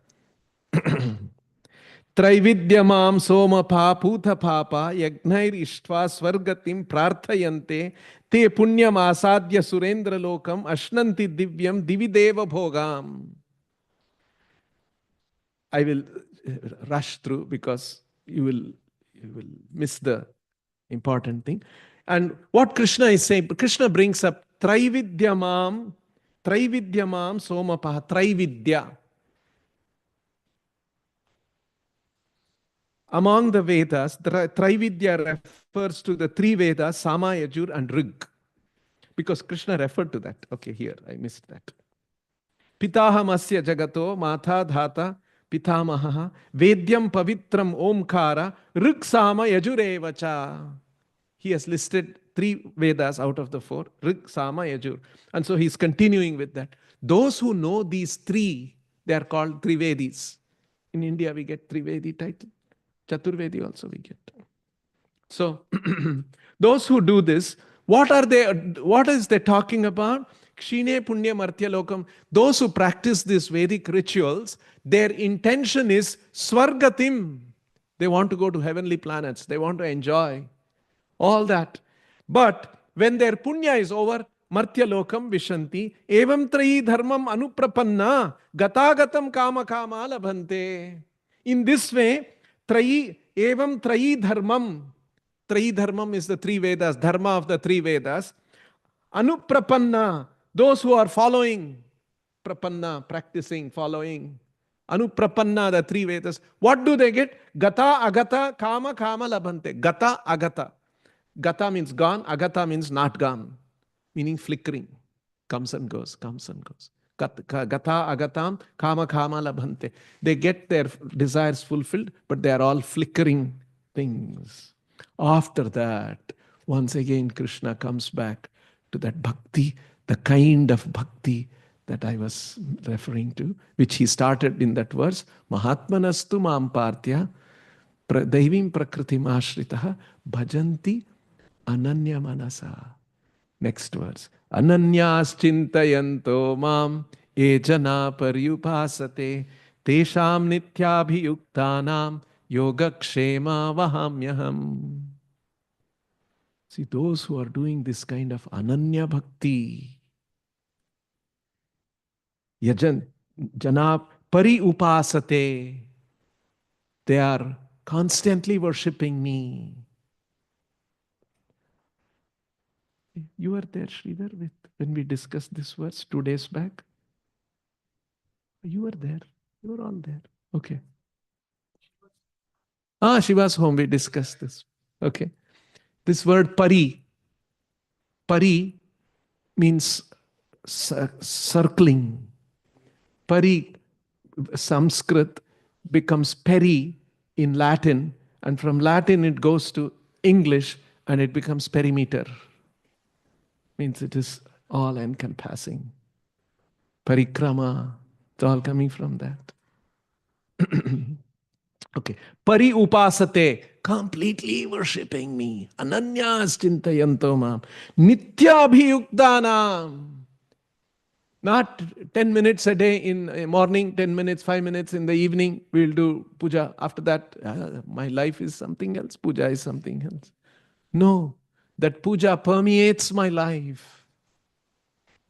Traividyamam somapa putha papa yagnair ishtva swargatim prarthayante te punyam asadya surendra lokam ashnanti divyam divideva bhogam. I will rush through because you will miss the important thing. And what Krishna is saying, Krishna brings up Traividyamam Somapa, Traividya. Among the Vedas, Traividya refers to the 3 Vedas, Sama, Yajur and Rig. Because Krishna referred to that. Okay, here, I missed that. Pitahamasya jagato matha dhata pitamaha vedyam pavitram omkara rig sama yajurevacha. He has listed 3 Vedas out of the 4, Rig, Sama, Yajur. And so he's continuing with that. Those who know these 3, they are called Trivedis. In India, we get Trivedi title. Chaturvedi also we get. So, those who do this, what is they talking about? Kshine Punya Martya Lokam. Those who practice these Vedic rituals, their intention is Swargatim. They want to go to heavenly planets. They want to enjoy all that. But when their punya is over, Martya Lokam Vishanti, Evam Trayi Dharmam Anuprapanna, Gatagatam Kama Kama Labhante. In this way, Evam Trayi Dharmam. Trayi Dharmam is the 3 Vedas, Dharma of the 3 Vedas. Anuprapanna, those who are following, prapanna, practicing, following, Anuprapanna, the three Vedas. What do they get? Gata, agata, kama, kama labhante. Gata, agata. Gata means gone, agata means not gone, meaning flickering. Comes and goes, comes and goes. Gata, agatam, kama, kama labhante. They get their desires fulfilled, but they are all flickering things. After that, once again, Krishna comes back to that bhakti, the kind of bhakti that I was referring to, which he started in that verse, Mahatmanastu mam partya Daivim prakritim ashritaha bhajanti ananya manasa. Next verse. Ananyas chintayanto mam ejana paryupasate tesham nityabhiyuktanam yogakshema vahamyaham. See, those who are doing this kind of ananya bhakti, yajan, jana pariupasate, they are constantly worshipping me. You were there, Sridhar, when we discussed this verse 2 days back? You were there. You were all there. Okay. She was home. We discussed this. Okay. This word pari means circling. Pari, Sanskrit, becomes peri in Latin, and from Latin it goes to English and it becomes perimeter. Means it is all encompassing. Parikrama, it's all coming from that. Okay. Pari upasate, completely worshipping me. Ananyas chintayanto mam. Nitya abhiyuktanam. Not 10 minutes a day in the morning, 10 minutes, 5 minutes in the evening, we'll do puja. After that, my life is something else, puja is something else. No, that puja permeates my life.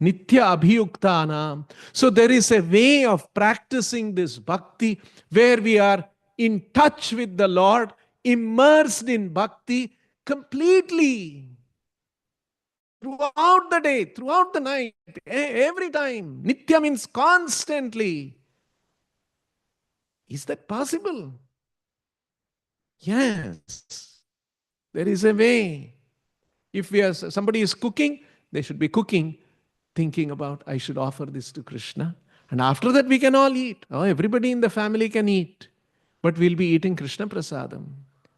Nitya abhiyuktanam. So there is a way of practicing this bhakti where we are in touch with the Lord, immersed in bhakti completely. Throughout the day, throughout the night, every time. Nitya means constantly. Is that possible? Yes. There is a way. If somebody is cooking, they should be cooking, thinking about, I should offer this to Krishna. And after that, we can all eat. Oh, everybody in the family can eat. But we'll be eating Krishna Prasadam.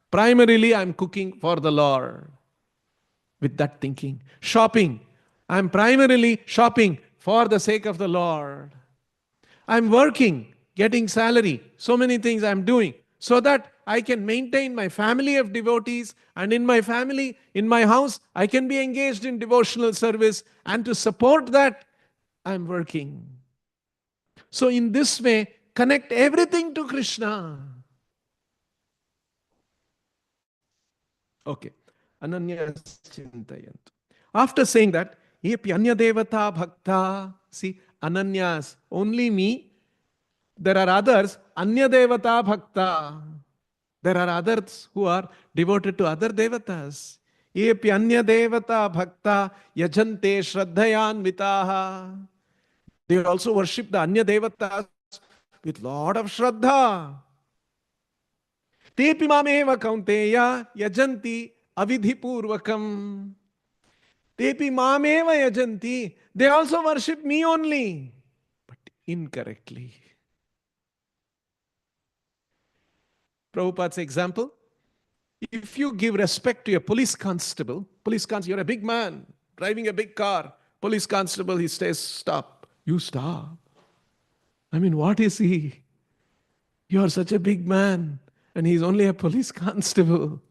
Primarily, I'm cooking for the Lord. With that thinking. Shopping. I'm primarily shopping for the sake of the Lord. I'm working, getting salary. So many things I'm doing so that I can maintain my family of devotees, and in my family, in my house, I can be engaged in devotional service, and to support that, I'm working. So in this way, connect everything to Krishna. Okay. Ananyas chintayantu. After saying that, Yepi anya devata bhakta. See, ananyas, only me. There are others, anya devata bhakta. There are others who are devoted to other devatas. Yepi anya devata bhakta yajante shraddhayanvitaha. They also worship the anya devatas with lot of shraddha. Tepi mameva kaunteya yajanti avidhipurvakam. Tepi mameva yajanti. They also worship me only, but incorrectly. Prabhupada's example, if you give respect to a police constable, you're a big man, driving a big car, police constable, he says, stop. You stop. I mean, what is he? You are such a big man, and he's only a police constable.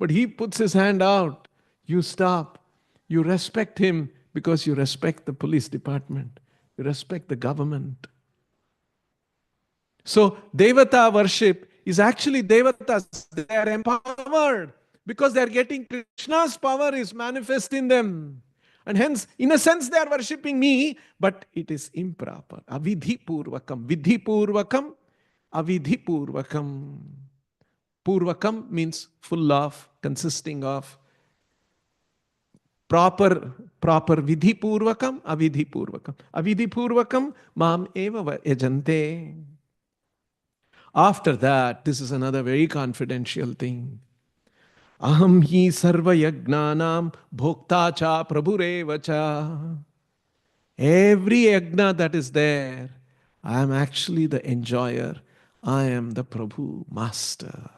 But he puts his hand out. You stop. You respect him because you respect the police department. You respect the government. So, Devata worship is actually Devatas. They are empowered because they are getting Krishna's power is manifest in them. And hence, in a sense, they are worshipping me, but it is improper. Avidhi purvakam. Vidhi purvakam. Avidhi purvakam. Purvakam means full of, consisting of. Proper vidhi purvakam, avidhi purvakam. Avidhi purvakam, mam eva yajante. After that, this is another very confidential thing. Aham hi sarva yagnanam bhokta cha prabhureva cha. Every yagna that is there, I am actually the enjoyer. I am the Prabhu, master.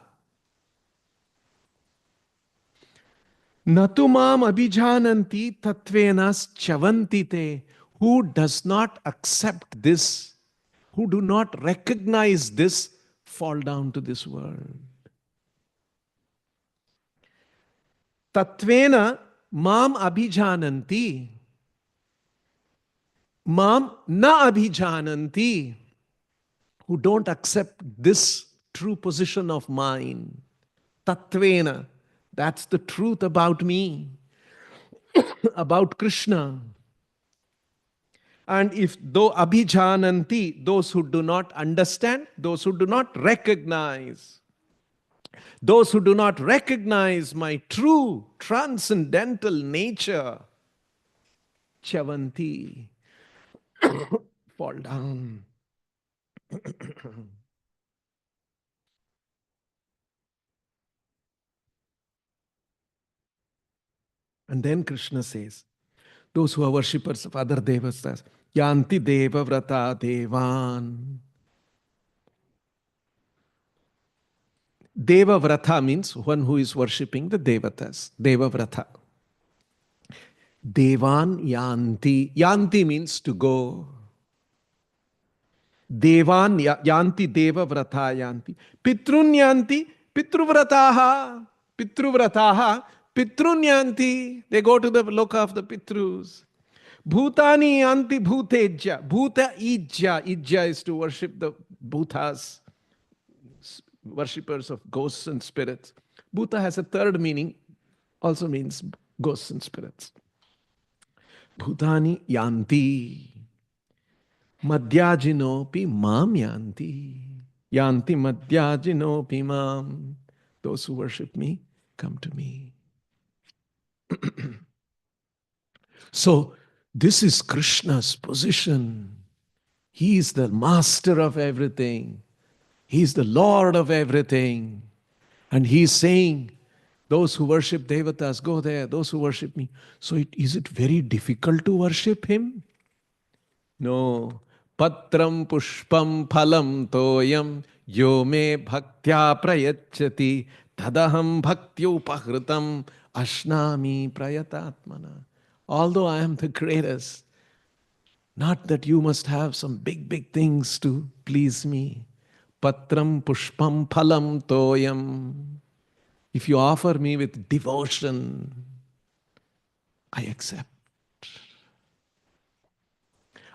Natumam abhijananti tatvenas chavanti te. Who does not accept this, who do not recognize this, fall down to this world. Tatvena mam abhijananti. Mam na abhijananti. Who don't accept this true position of mine. Tatvena. That's the truth about me, about Krishna. And if though abhijananti, those who do not understand, those who do not recognize, those who do not recognize my true transcendental nature, chavanti, fall down. And then Krishna says, those who are worshippers of other devas, yanti deva vrata devan. Deva vrata means one who is worshipping the devatas. Deva vrata. Devan yanti. Yanti means to go. Devan yanti deva vrata yanti. Pitrun yanti pitruvrataha. Pitruvrataha pitrun yanti. They go to the loka of the pitrus. Bhutani yanti bhutejya. Bhuta ijya. Ijya is to worship the bhutas, worshippers of ghosts and spirits. Bhuta has a third meaning, also means ghosts and spirits. Bhutani yanti. Madhyajinopi mam yanti. Yanti madhyajinopi mam. Those who worship me, come to me. So, this is Krishna's position. He is the master of everything. He is the Lord of everything. And he is saying, those who worship devatas, go there. Those who worship me. So is it very difficult to worship him? No. Patram pushpam phalam toyam yo me bhaktya prayachati tadaham bhaktyupahritam ashnami prayatatmana. Although I am the greatest, not that you must have some big, big things to please me. Patram pushpam phalam toyam. If you offer me with devotion, I accept.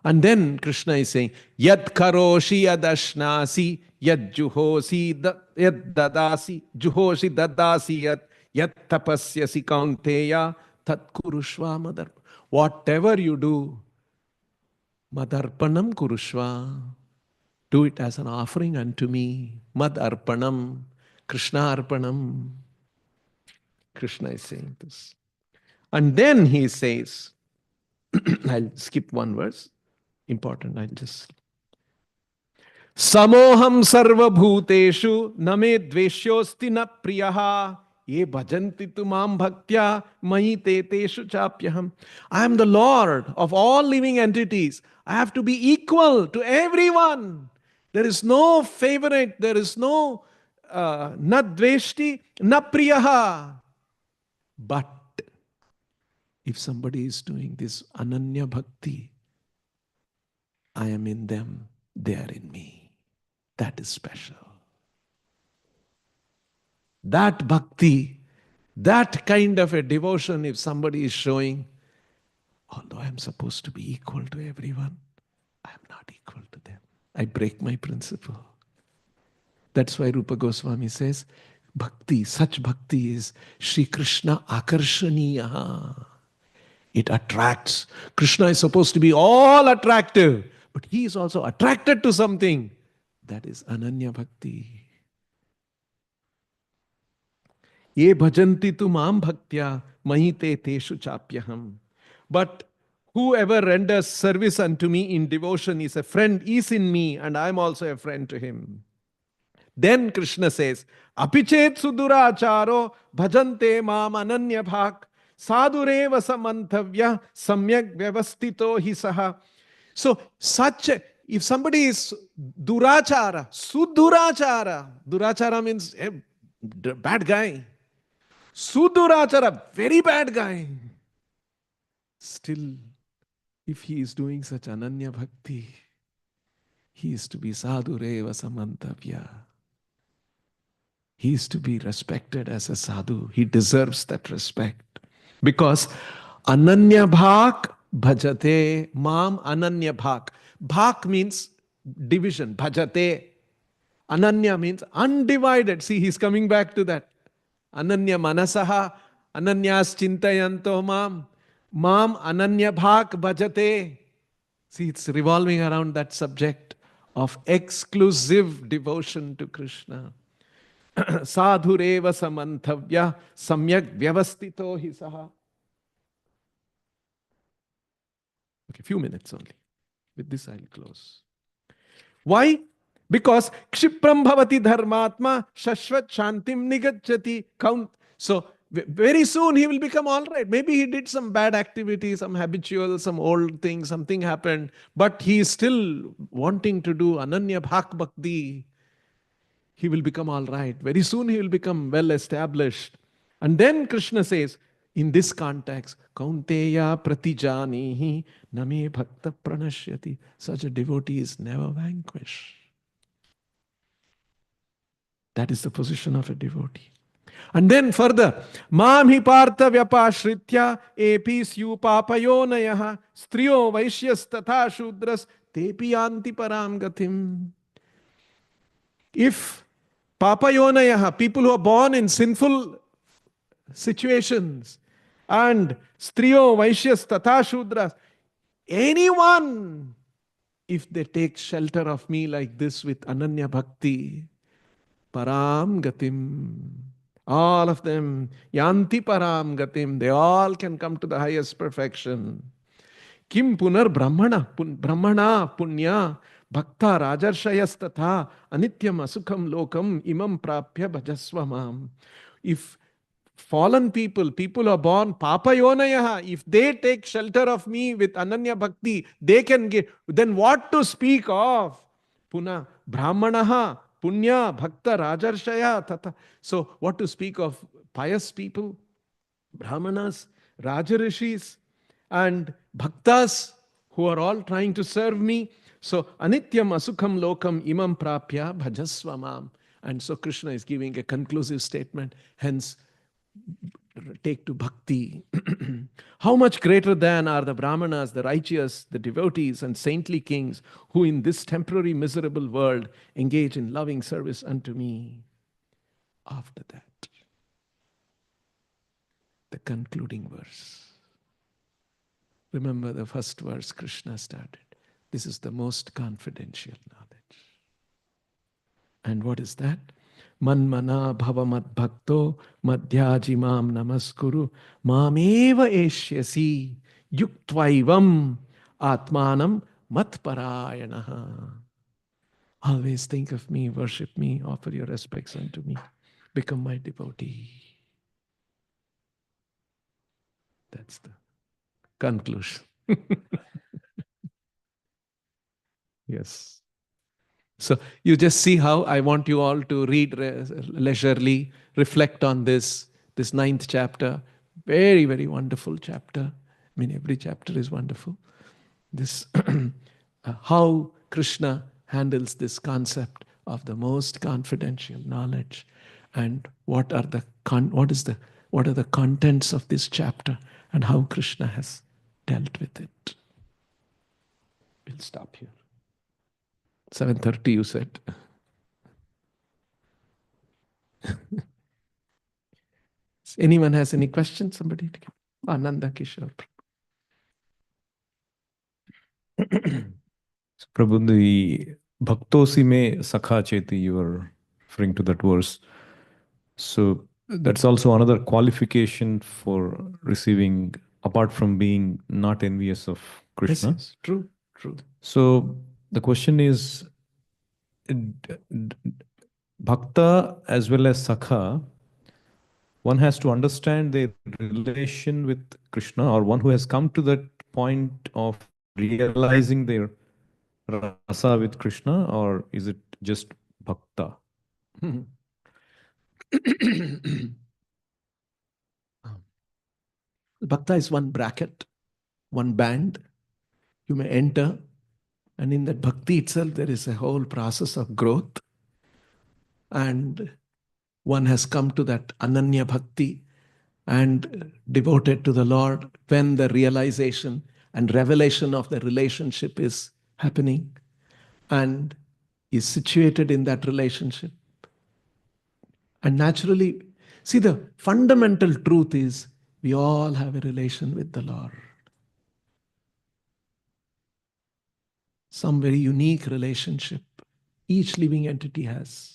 And then Krishna is saying, Yad karoshi yadashnasi, yad juhosi yad dadasi, juhoshi dadasi yad tapasyasi kaunteya, tat kurushva madar. Whatever you do, madarpanam kurushva. Do it as an offering unto me. Madarpanam, Krishna arpanam. Krishna is saying this. And then he says, I'll skip one verse. Important, I'll just. Samoham sarva bhuteshu name dveshyosti na priyaha ye bhajanti tu mam bhaktya mahi te teshu chapyaham. I am the Lord of all living entities. I have to be equal to everyone. There is no favorite. There is no na dveshti na priyaha. But if somebody is doing this ananya bhakti, I am in them, they are in me. That is special. That bhakti, that kind of a devotion, if somebody is showing, although I am supposed to be equal to everyone, I am not equal to them. I break my principle. That's why Rupa Goswami says, bhakti, such bhakti is Shri Krishna akarshaniya. It attracts. Krishna is supposed to be all attractive, but he is also attracted to something. That is Ananya Bhakti. Ye bhajanti tu mam bhaktya mahite teshu chapyaham. But whoever renders service unto me in devotion is a friend, is in me, and I am also a friend to him. Then Krishna says, Apichet suduracharo bhajante mam ananya bhak sadureva samanthavya samyak vyavastito hi saha. So, if somebody is durachara, durachara means a bad guy. Sudurachara, very bad guy. Still, if he is doing such ananya bhakti, he is to be sadhureva samantavya. He is to be respected as a sadhu. He deserves that respect. Because ananya bhak bhajate mam ananya bhak. Bhak means division. Bhajate. Ananya means undivided. See, he's coming back to that. Ananya manasaha, ananyas chintayanto mam, mam ananya bhak bhajate. See, it's revolving around that subject of exclusive devotion to Krishna. Sadhureva samanthavya samyak vyavastito hi saha. Okay, few minutes only. With this I'll close. Why? Because kshipram bhavati dharmatma shashvat shantim nigacchati. Count. So very soon he will become all right. Maybe he did some bad activity, some habitual, some old thing, something happened, but he is still wanting to do ananya bhak bhakti. He will become all right. Very soon he will become well established. And then Krishna says, in this context, Kaunteya pratijanihi name bhakta pranashyati. Such a devotee is never vanquished. That is the position of a devotee. And then further, Mam hi partha vyapashritya epis yu papayonayaha striyo vaishyas tatha shudras tepi yanti param gatim. If papayonayaha, people who are born in sinful situations, and striyo vaishyas tatha shudras, anyone, if they take shelter of me like this with ananya bhakti, param gatim, all of them, yanti param gatim, they all can come to the highest perfection. Kim punar brahmana punya bhakta rajarshayas tatha anityam asukham lokam imam prapya bhajasvamam. If fallen people, people who are born papayonayaha, if they take shelter of me with ananya bhakti, they can get, then what to speak of? Puna brahmanaha punya bhakta rajarshaya tata. So what to speak of pious people, brahmanas, rajarishis, and bhaktas who are all trying to serve me. So anityam asukham lokam imam prapya bhajasvamam. And so Krishna is giving a conclusive statement. Hence, take to bhakti. How much greater than are the brahmanas, the righteous, the devotees, and saintly kings who in this temporary miserable world engage in loving service unto me. After that, the concluding verse. Remember the first verse Krishna started. This is the most confidential knowledge. And what is that? Manmana bhava mad bhakto madhyajimam namaskuru mameva eshyasi yuktvaivam atmanam matparayanaha. Always think of me, worship me, offer your respects unto me. Become my devotee. That's the conclusion. Yes. So you just see how I want you all to read leisurely, reflect on this ninth chapter. Very, very wonderful chapter. I mean, every chapter is wonderful. This how Krishna handles this concept of the most confidential knowledge, and what are the contents of this chapter, and how Krishna has dealt with it. We'll stop here. 7:30, you said. Anyone has any questions? Somebody? Ananda Kishore. Prabhu, the Bhaktosi me Sakha Cheti, you were referring to that verse. So that's also another qualification for receiving, apart from being not envious of Krishna. Yes, true, true. So the question is, Bhakta as well as Sakha, one has to understand their relation with Krishna, or one who has come to that point of realizing their rasa with Krishna, or is it just Bhakta? Bhakta is one bracket, one band. You may enter, and in that bhakti itself, there is a whole process of growth. And one has come to that ananya bhakti and devoted to the Lord when the realization and revelation of the relationship is happening and is situated in that relationship. And naturally, see, the fundamental truth is we all have a relation with the Lord. Some very unique relationship each living entity has.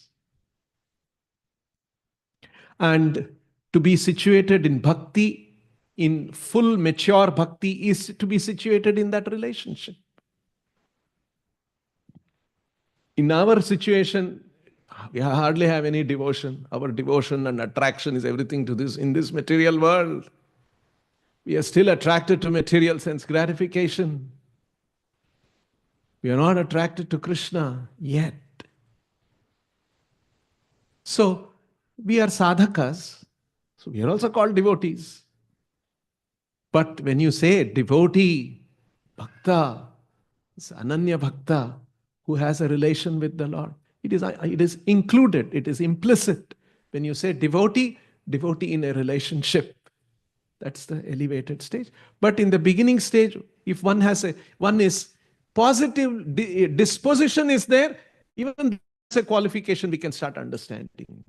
And to be situated in bhakti, in full mature bhakti, is to be situated in that relationship. In our situation, we hardly have any devotion. Our devotion and attraction is everything to this in this material world. We are still attracted to material sense gratification. We are not attracted to Krishna yet. So we are sadhakas. So we are also called devotees. But when you say devotee, bhakta, it's ananya bhakta, who has a relation with the Lord, it is included, it is implicit. When you say devotee, devotee in a relationship. That's the elevated stage. But in the beginning stage, if one is positive disposition is there, even that's a qualification we can start understanding.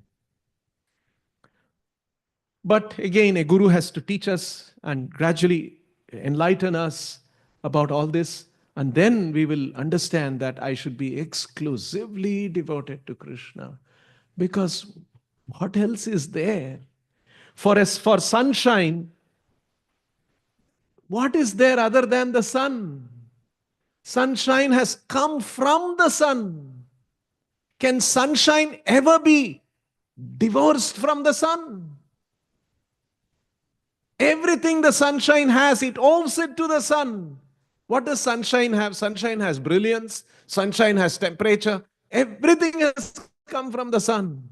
But again, a guru has to teach us and gradually enlighten us about all this. And then we will understand that I should be exclusively devoted to Krishna. Because what else is there? For sunshine, what is there other than the sun? Sunshine has come from the sun. Can sunshine ever be divorced from the sun? Everything the sunshine has, it owes it to the sun. What does sunshine have? Sunshine has brilliance, sunshine has temperature. Everything has come from the sun.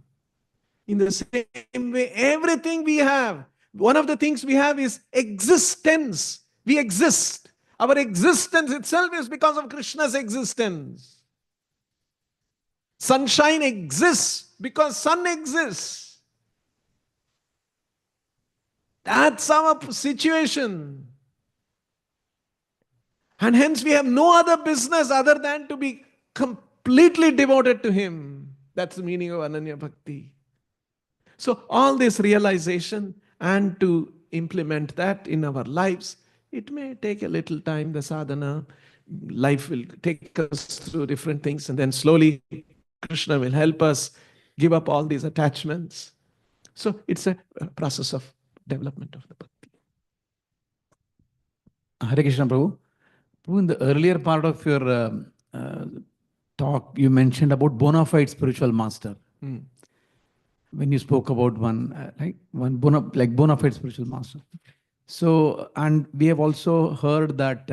In the same way, everything we have, one of the things we have is existence. We exist. Our existence itself is because of Krishna's existence. Sunshine exists because sun exists. That's our situation. And hence we have no other business other than to be completely devoted to Him. That's the meaning of Ananya Bhakti. So all this realization and to implement that in our lives, it may take a little time, the sadhana. Life will take us through different things, and then slowly Krishna will help us give up all these attachments. So it's a process of development of the bhakti. Hare Krishna, Prabhu. Prabhu, in the earlier part of your talk, you mentioned about bona fide spiritual master. When you spoke about one bona fide spiritual master. So, and we have also heard that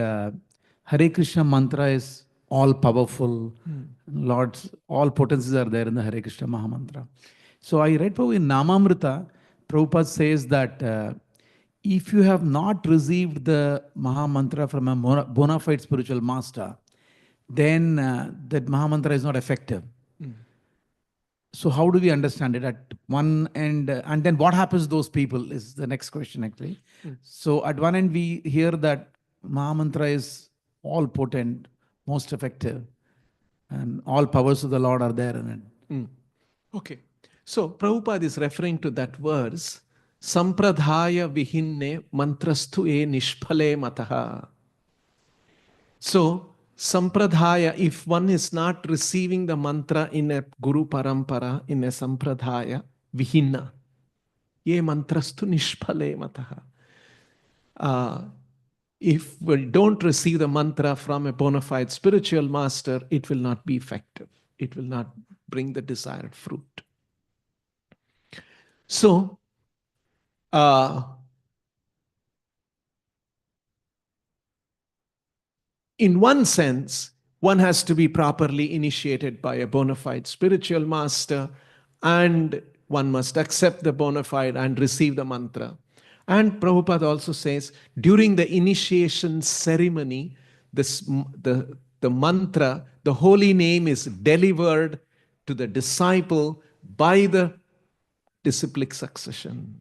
Hare Krishna mantra is all powerful. Lord's all potencies are there in the Hare Krishna Maha Mantra. So I read Prabhu in Namamrita, Prabhupada says that if you have not received the Maha Mantra from a bona fide spiritual master, then that Maha Mantra is not effective. So how do we understand it at one end? And then what happens to those people is the next question actually. So at one end we hear that Maha Mantra is all potent, most effective, and all powers of the Lord are there in it. Okay. So Prabhupada is referring to that verse, Sampradhaya vihinne mantrastu e nishphale mataha. So Sampradhaya, if one is not receiving the mantra in a Guru Parampara, in a Sampradhaya, Vihinna, ye mantrastu nishphale mataha. If we don't receive the mantra from a bona fide spiritual master, it will not be effective. It will not bring the desired fruit. So, in one sense, one has to be properly initiated by a bona fide spiritual master, and one must accept the bona fide and receive the mantra. And Prabhupada also says, during the initiation ceremony, the mantra, the holy name is delivered to the disciple by the disciplic succession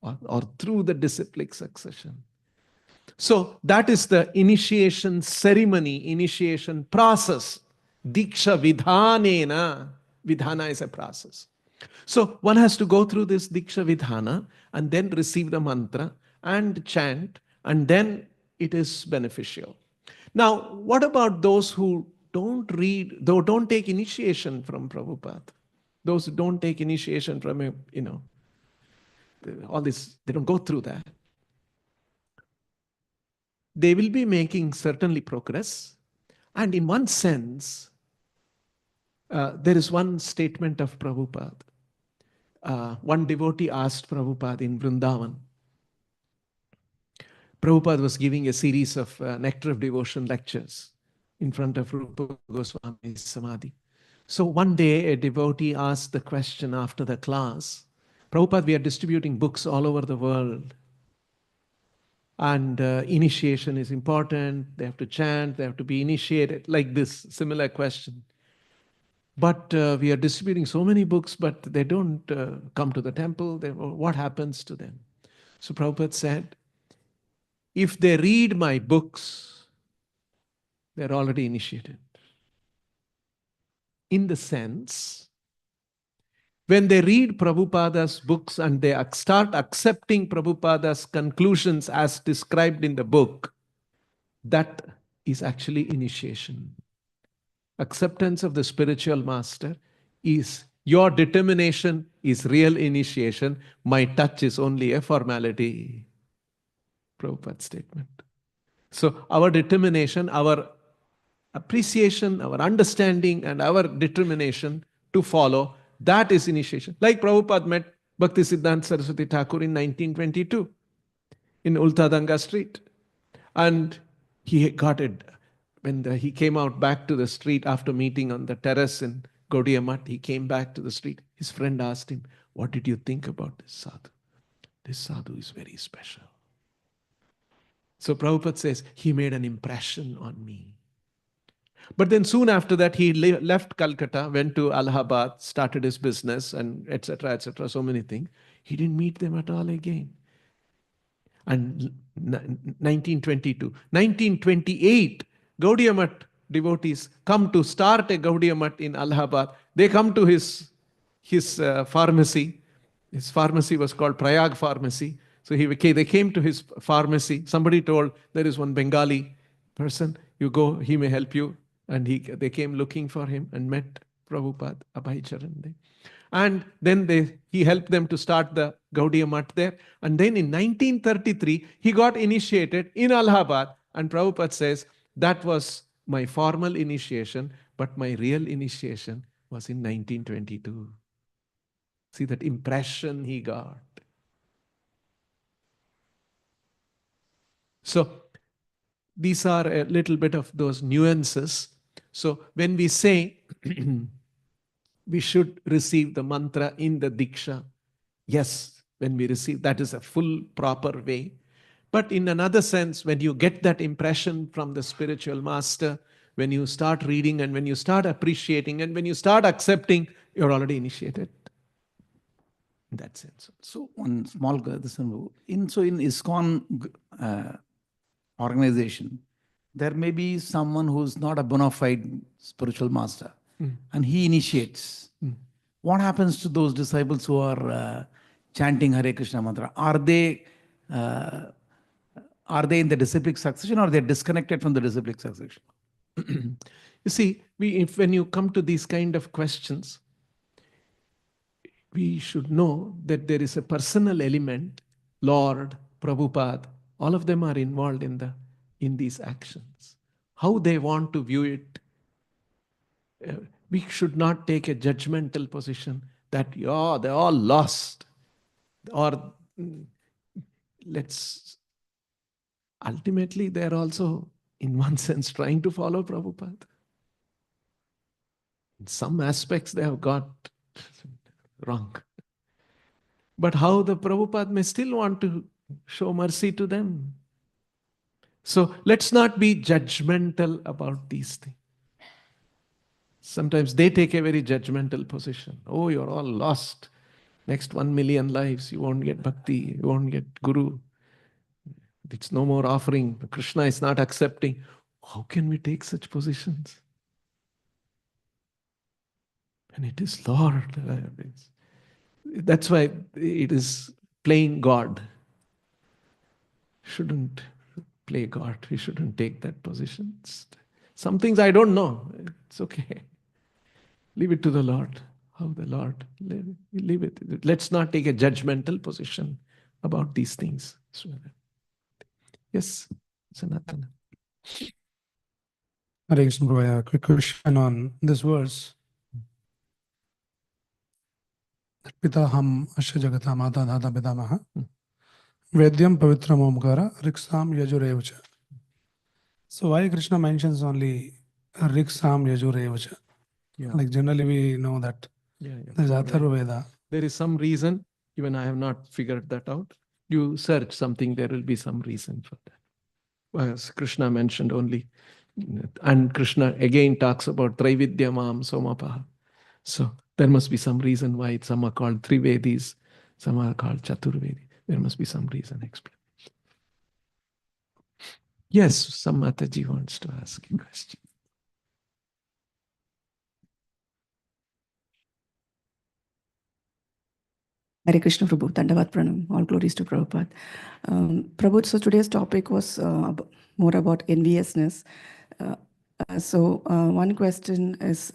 or through the disciplic succession. So that is the initiation ceremony, initiation process. Diksha vidhanena. Vidhana is a process. So one has to go through this Diksha vidhana and then receive the mantra and chant, and then it is beneficial. Now, what about those who don't read, though don't take initiation from Prabhupada? Those who don't take initiation from him, all this, they don't go through that. They will be making certainly progress. And in one sense, there is one statement of Prabhupada. One devotee asked Prabhupada in Vrindavan. Prabhupada was giving a series of Nectar of Devotion lectures in front of Rupa Goswami's Samadhi. So one day a devotee asked the question after the class, Prabhupada, we are distributing books all over the world. And initiation is important. They have to chant, they have to be initiated, like this, similar question. But we are distributing so many books, but they don't come to the temple. What happens to them? So Prabhupada said, if they read my books, they're already initiated. In the sense, when they read Prabhupada's books and they start accepting Prabhupada's conclusions as described in the book, that is actually initiation. Acceptance of the spiritual master is your determination is real initiation. My touch is only a formality. Prabhupada's statement. So our determination, our appreciation, our understanding, and our determination to follow, that is initiation. Like Prabhupada met Bhaktisiddhanta Saraswati Thakur in 1922 in Ultadanga Street. And he got it. When he came out back to the street after meeting on the terrace in Gaudiya Math, he came back to the street. His friend asked him, what did you think about this sadhu? This sadhu is very special. So Prabhupada says, he made an impression on me. But then soon after that, he left Calcutta, went to Allahabad, started his business, and etc., so many things. He didn't meet them at all again. And 1922. 1928, Gaudiya Math devotees come to start a Gaudiya Math in Allahabad. They come to his pharmacy. His pharmacy was called Prayag Pharmacy. So they came to his pharmacy. Somebody told, there is one Bengali person. You go, he may help you. And they came looking for him and met Prabhupada, Abhay Charan. And then he helped them to start the Gaudiya Math there. And then in 1933, he got initiated in Allahabad. And Prabhupada says, that was my formal initiation, but my real initiation was in 1922. See that impression he got. So these are a little bit of those nuances. So when we say we should receive the mantra in the Diksha, yes, when we receive, that is a full proper way. But in another sense, when you get that impression from the spiritual master, when you start reading and when you start appreciating and when you start accepting, you're already initiated. In that sense. So one small in ISKCON organization, there may be someone who's not a bona fide spiritual master, and he initiates. What happens to those disciples who are chanting Hare Krishna mantra? Are they in the disciplic succession, or they're disconnected from the disciplic succession? You see, when you come to these kind of questions, we should know that there is a personal element. Lord, Prabhupada, all of them are involved in these actions. How they want to view it, We should not take a judgmental position that, oh, they're all lost. Or ultimately, they're also, in one sense, trying to follow Prabhupada. In some aspects, they have got wrong. But how the Prabhupada may still want to show mercy to them. So let's not be judgmental about these things. Sometimes they take a very judgmental position. Oh, you're all lost. Next 1 million lives, you won't get bhakti, you won't get guru. It's no more offering. Krishna is not accepting. How can we take such positions? And it is Lord. That's why it is playing God. Shouldn't play God. We shouldn't take that position. Some things I don't know. It's okay. Leave it to the Lord. How the Lord, leave it. Let's not take a judgmental position about these things. Yes, Sanatana. Hare Krishna, Prabhu. A quick question on this verse. Pita ham asya jagata mata dhata pitamaha vedyam pavitram omkara riksam yajurevacha. So why Krishna mentions only riksam yajurevacha? Yeah. Like generally we know that there's Atharva Veda. There is some reason, even I have not figured that out. You search something, there will be some reason for that. As Krishna mentioned only. And Krishna again talks about Traividyamam Somapaha. So there must be some reason why some are called Trivedis, some are called Chaturvedi. There must be some reason explained. Yes, some Mataji wants to ask a question. Hare Krishna Prabhu, Dandavat Pranam, all glories to Prabhupada. Prabhu, so today's topic was more about enviousness. One question is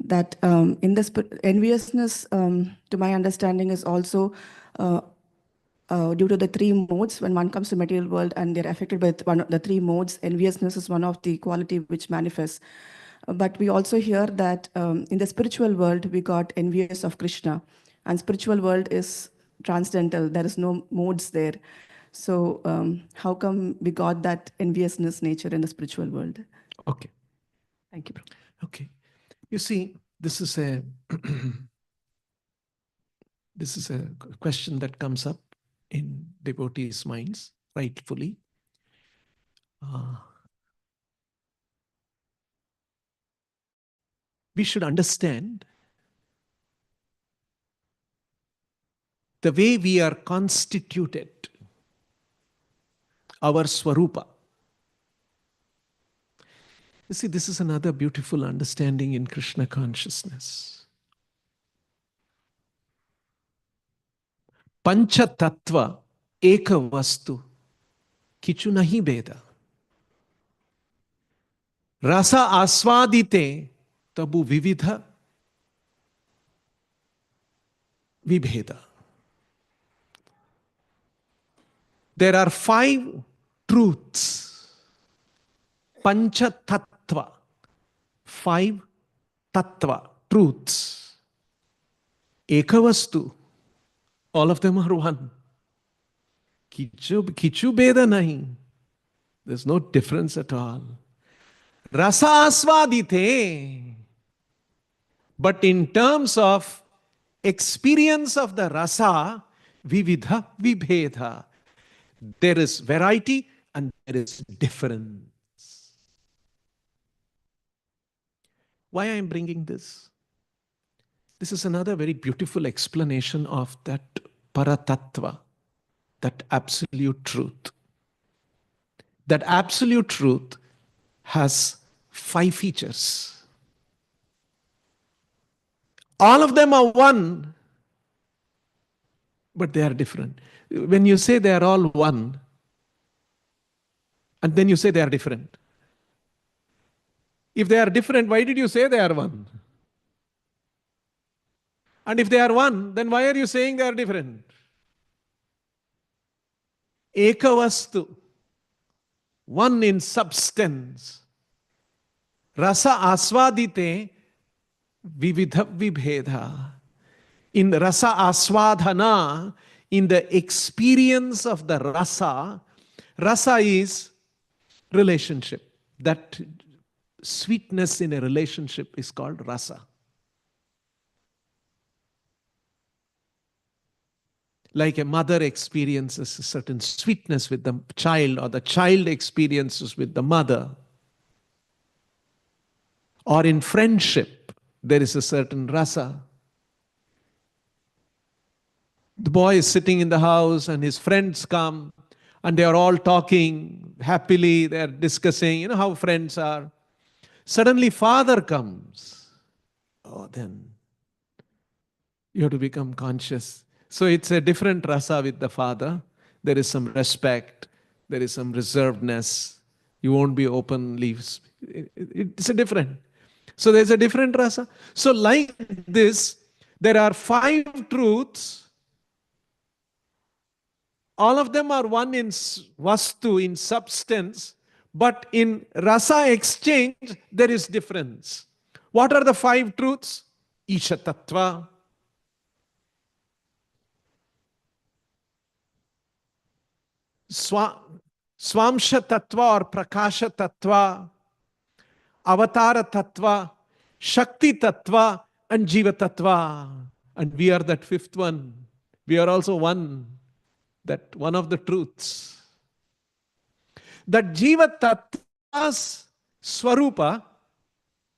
that in this enviousness, to my understanding, is also due to the three modes. When one comes to material world and they're affected by one of the three modes, enviousness is one of the quality which manifests. But we also hear that in the spiritual world, we got envious of Krishna. And spiritual world is transcendental. There is no modes there. So how come we got that enviousness nature in the spiritual world? Okay. Thank you, Prabhu. Okay. You see, this is a question that comes up in devotees' minds, rightfully. We should understand the way we are constituted, our Swarupa. You see, this is another beautiful understanding in Krishna consciousness. Pancha Tattva Eka Vastu Kichu Nahi Beda. Rasa Aswadite Tabu Vividha Vibheda. There are 5 truths. Pancha Tattva. 5 Tattva, truths. Ekavastu. All of them are one. Kichu Beda Nahi. There's no difference at all. Rasa Aswadite. But in terms of experience of the rasa, vividha, vibheda. There is variety and there is difference. Why I am bringing this? This is another very beautiful explanation of that paratattva, that absolute truth. That absolute truth has 5 features. All of them are one, but they are different. When you say they are all one, and then you say they are different. If they are different, why did you say they are one? And if they are one, then why are you saying they are different? Ekavastu, one in substance. Rasa aswadite, vividha vibheda. In rasa aswadhana, in the experience of the rasa, rasa is relationship. That sweetness in a relationship is called rasa. Like a mother experiences a certain sweetness with the child, or the child experiences with the mother. Or in friendship, there is a certain rasa. The boy is sitting in the house and his friends come and they are all talking happily, they are discussing, you know how friends are. Suddenly father comes. Oh, then you have to become conscious. So it's a different rasa with the father. There is some respect, there is some reservedness. You won't be openly. It's a different. So there's a different rasa. So like this, there are 5 truths. All of them are one in vastu, in substance, but in rasa exchange, there is difference. What are the 5 truths? Isha tattva, Swamsha tattva or Prakasha tattva, Avatara tattva, Shakti tattva, and Jiva tattva. And we are that 5th one. We are also one, that one of the truths. That Jiva tattva's swarupa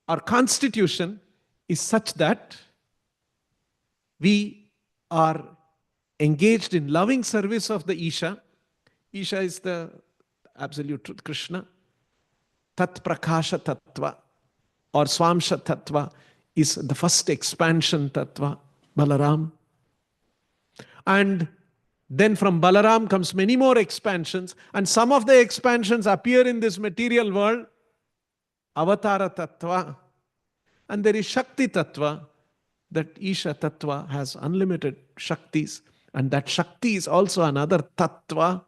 or constitution is such that we are engaged in loving service of the Isha. Isha is the absolute truth, Krishna. Tat Prakasha Tattva or Swamsha Tattva is the first expansion Tattva, Balaram. And then from Balaram comes many more expansions, and some of the expansions appear in this material world, Avatara Tattva. And there is Shakti Tattva, that Isha Tattva has unlimited Shaktis, and that Shakti is also another Tattva.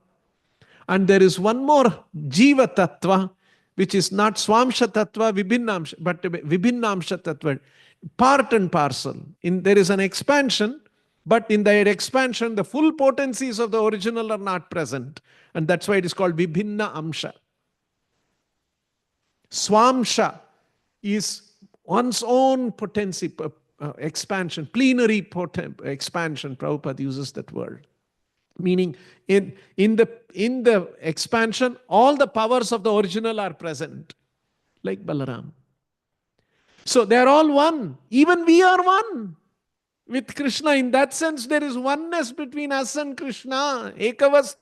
And there is one more Jiva Tattva, which is not Swamsha Tattva, Vibhinnamsha, but Vibhinnamsha Tattva, part and parcel. There is an expansion, but in that expansion, the full potencies of the original are not present. And that's why it is called Vibhinna Amsha. Swamsha is one's own potency, expansion, plenary expansion. Prabhupada uses that word. Meaning in the expansion, all the powers of the original are present, like Balaram. So they are all one. Even we are one with Krishna. In that sense, there is oneness between us and Krishna. Ekavastu.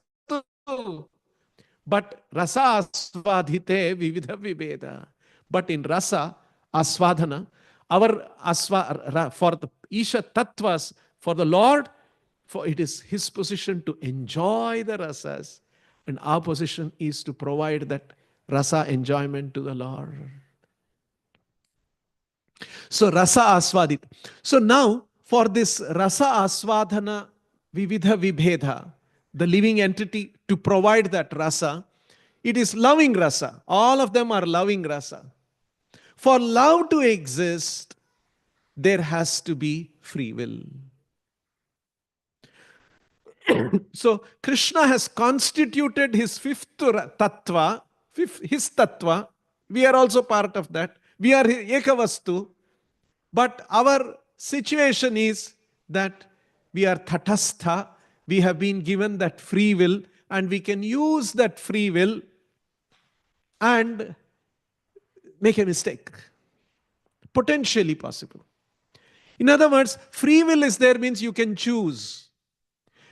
But rasa asvadhite vividha vibheda. But in rasa asvadhana, for the Isha tattvas, for the Lord, for it is his position to enjoy the rasas, and our position is to provide that rasa enjoyment to the Lord. So rasa asvadit. So now for this rasa asvadhana vividha vibheda, the living entity to provide that rasa, it is loving rasa. All of them are loving rasa. For love to exist, there has to be free will. So Krishna has constituted his 5th tattva, his tattva. We are also part of that. We are ekavastu. But our situation is that we are tatastha. We have been given that free will, and we can use that free will and make a mistake. Potentially possible. In other words, free will is there means you can choose.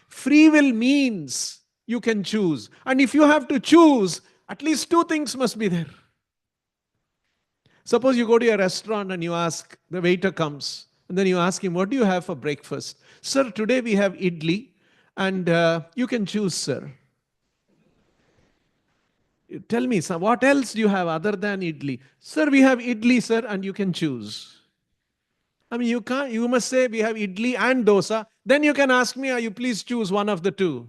Free will means you can choose. And if you have to choose, at least 2 things must be there. Suppose you go to a restaurant and you ask, the waiter comes, and then you ask him, what do you have for breakfast? Sir, today we have idli, and you can choose, sir. Tell me, sir, what else do you have other than idli? Sir, we have idli, sir, and you can choose. I mean, you must say we have idli and dosa. Then you can ask me, you please choose one of the 2.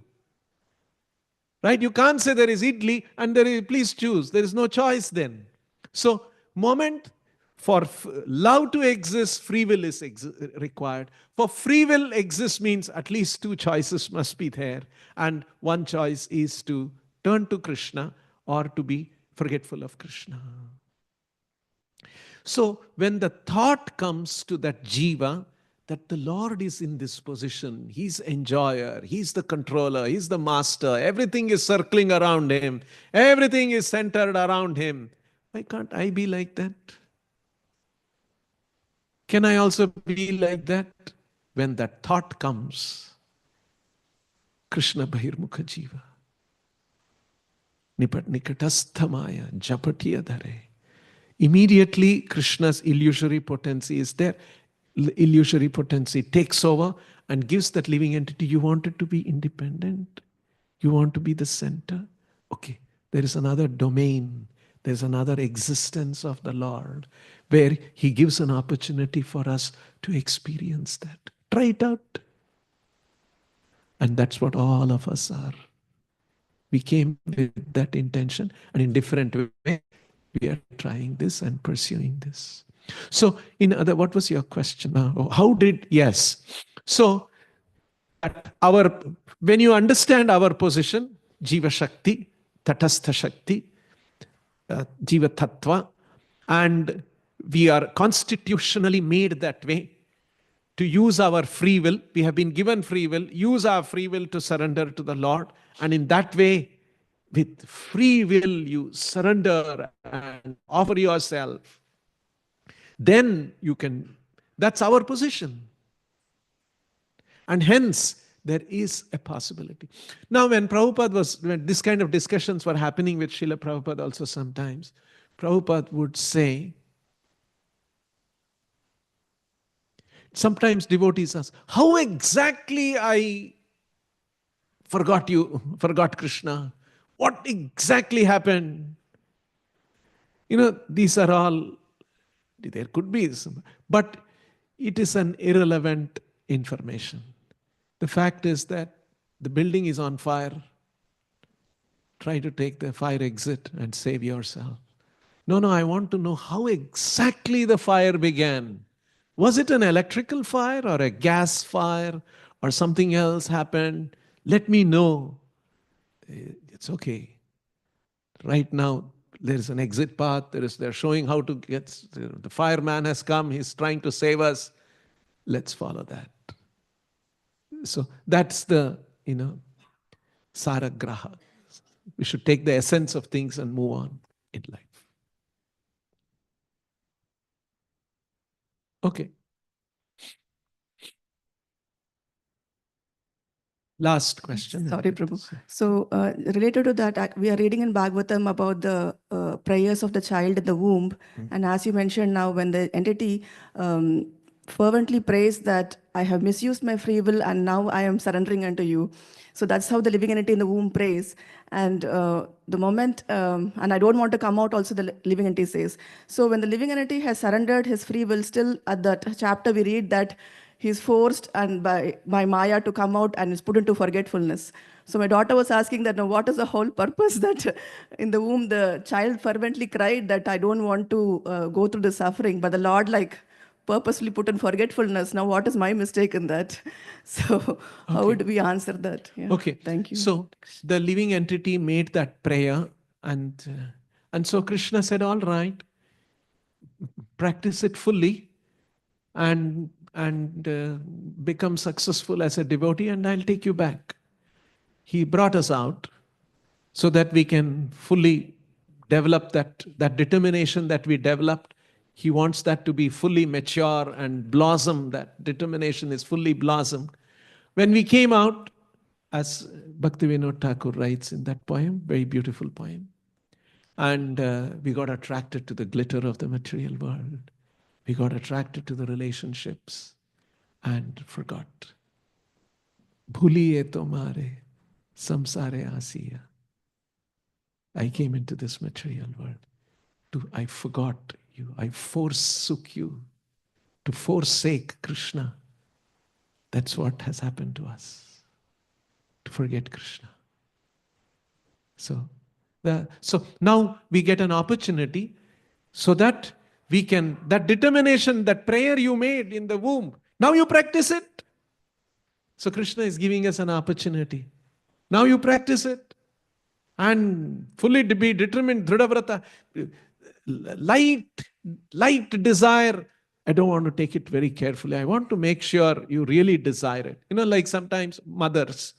Right? You can't say there is idli and there is please choose. There is no choice then. So, moment For love to exist, free will is required. For free will exists means at least two choices must be there. And one choice is to turn to Krishna or to be forgetful of Krishna. So when the thought comes to that jiva, that the Lord is in this position, He's enjoyer, He's the controller, He's the master, everything is circling around Him, everything is centered around Him. Why can't I be like that? Can I also be like that? When that thought comes, Krishna Bahirmukha Jiva, Nipat Nikatasthamaya, Japatiya Dhare. Immediately, Krishna's illusory potency is there. Illusory potency takes over and gives that living entity. You want it to be independent. You want to be the center. Okay, there is another domain. There's another existence of the Lord where He gives an opportunity for us to experience that. Try it out. And that's what all of us are. We came with that intention, and in different ways, we are trying this and pursuing this. So, what was your question? How did, yes. So, when you understand our position, Jiva Shakti, Tatastha Shakti, Jiva Tattva, and we are constitutionally made that way to use our free will. We have been given free will, use our free will to surrender to the Lord. And in that way, with free will, you surrender and offer yourself. Then you can, that's our position. And hence, there is a possibility. Now, when this kind of discussions were happening with Srila Prabhupada also sometimes, Prabhupada would say, sometimes devotees ask, how exactly I forgot Krishna? What exactly happened? These are all, there could be some, but it is an irrelevant information. The fact is that the building is on fire. Try to take the fire exit and save yourself. No, I want to know how exactly the fire began. Was it an electrical fire or a gas fire or something else happened? Let me know. It's okay. Right now, there is an exit path. They're showing how to get. The fireman has come. He's trying to save us. Let's follow that. So that's the, Saragraha. We should take the essence of things and move on in life. Okay. Last question. Sorry, Prabhu. So related to that, we are reading in Bhagavatam about the prayers of the child in the womb. And as you mentioned now, when the entity fervently prays that I have misused my free will and now I am surrendering unto you. So that's how the living entity in the womb prays. And the moment, and I don't want to come out also, the living entity says. So when the living entity has surrendered his free will, still at that chapter we read that he's forced and by Maya to come out and is put into forgetfulness. So my daughter was asking that, now what is the whole purpose that in the womb the child fervently cried that I don't want to go through the suffering, but the Lord purposely put in forgetfulness. Now what is my mistake in that? So how would we answer that? Yeah. Okay. Thank you. So the living entity made that prayer and so Krishna said, all right, practice it fully and become successful as a devotee and I'll take you back. He brought us out so that we can fully develop that determination that we developed. He wants that to be fully mature and blossom. That determination is fully blossomed. When we came out, as Bhaktivinoda Thakur writes in that poem, very beautiful poem, and we got attracted to the glitter of the material world. We got attracted to the relationships and forgot. Bhuliye tomare samsare asiya. I came into this material world. I forgot you. I forsook you. To forsake Krishna. That's what has happened to us. To forget Krishna. So now we get an opportunity so that we can, that determination, that prayer you made in the womb, now you practice it. So Krishna is giving us an opportunity. Now you practice it. And fully be determined, Dhradavrata, light desire. I don't want to take it very carefully. I want to make sure you really desire it. Like sometimes mothers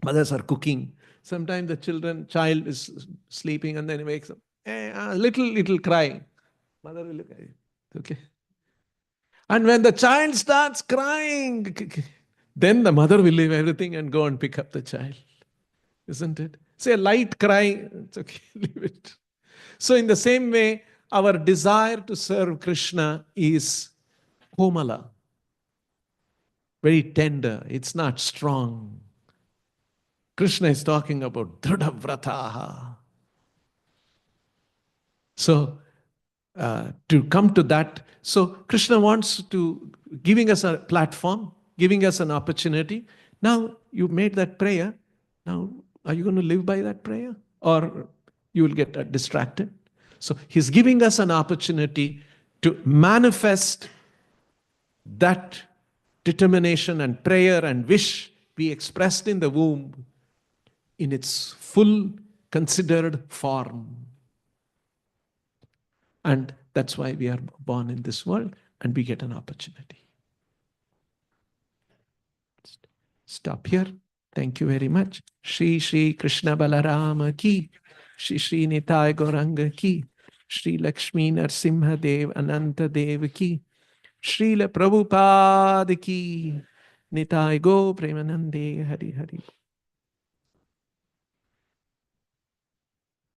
are cooking. Sometimes the child is sleeping and then he wakes up. A little crying. Mother will look at it. Okay. And when the child starts crying, then the mother will leave everything and go and pick up the child. Isn't it? Say a light cry, it's okay, leave it. So in the same way, our desire to serve Krishna is komala, very tender. It's not strong. Krishna is talking about dhradavrataha. So to come to that, so Krishna wants to giving us a platform, giving us an opportunity. Now you made that prayer. Now are you going to live by that prayer, or you will get distracted? So he's giving us an opportunity to manifest that determination and prayer and wish be expressed in the womb in its full considered form. And that's why we are born in this world and we get an opportunity. Stop here. Thank you very much. Shri Shri Krishna Balarama ki, Shri Shri Nitai Gauranga ki, Shri Lakshmi Narsimha Dev Ananta Dev ki, Srila Prabhupada ki, Nitai Go Premanande Hari Hari.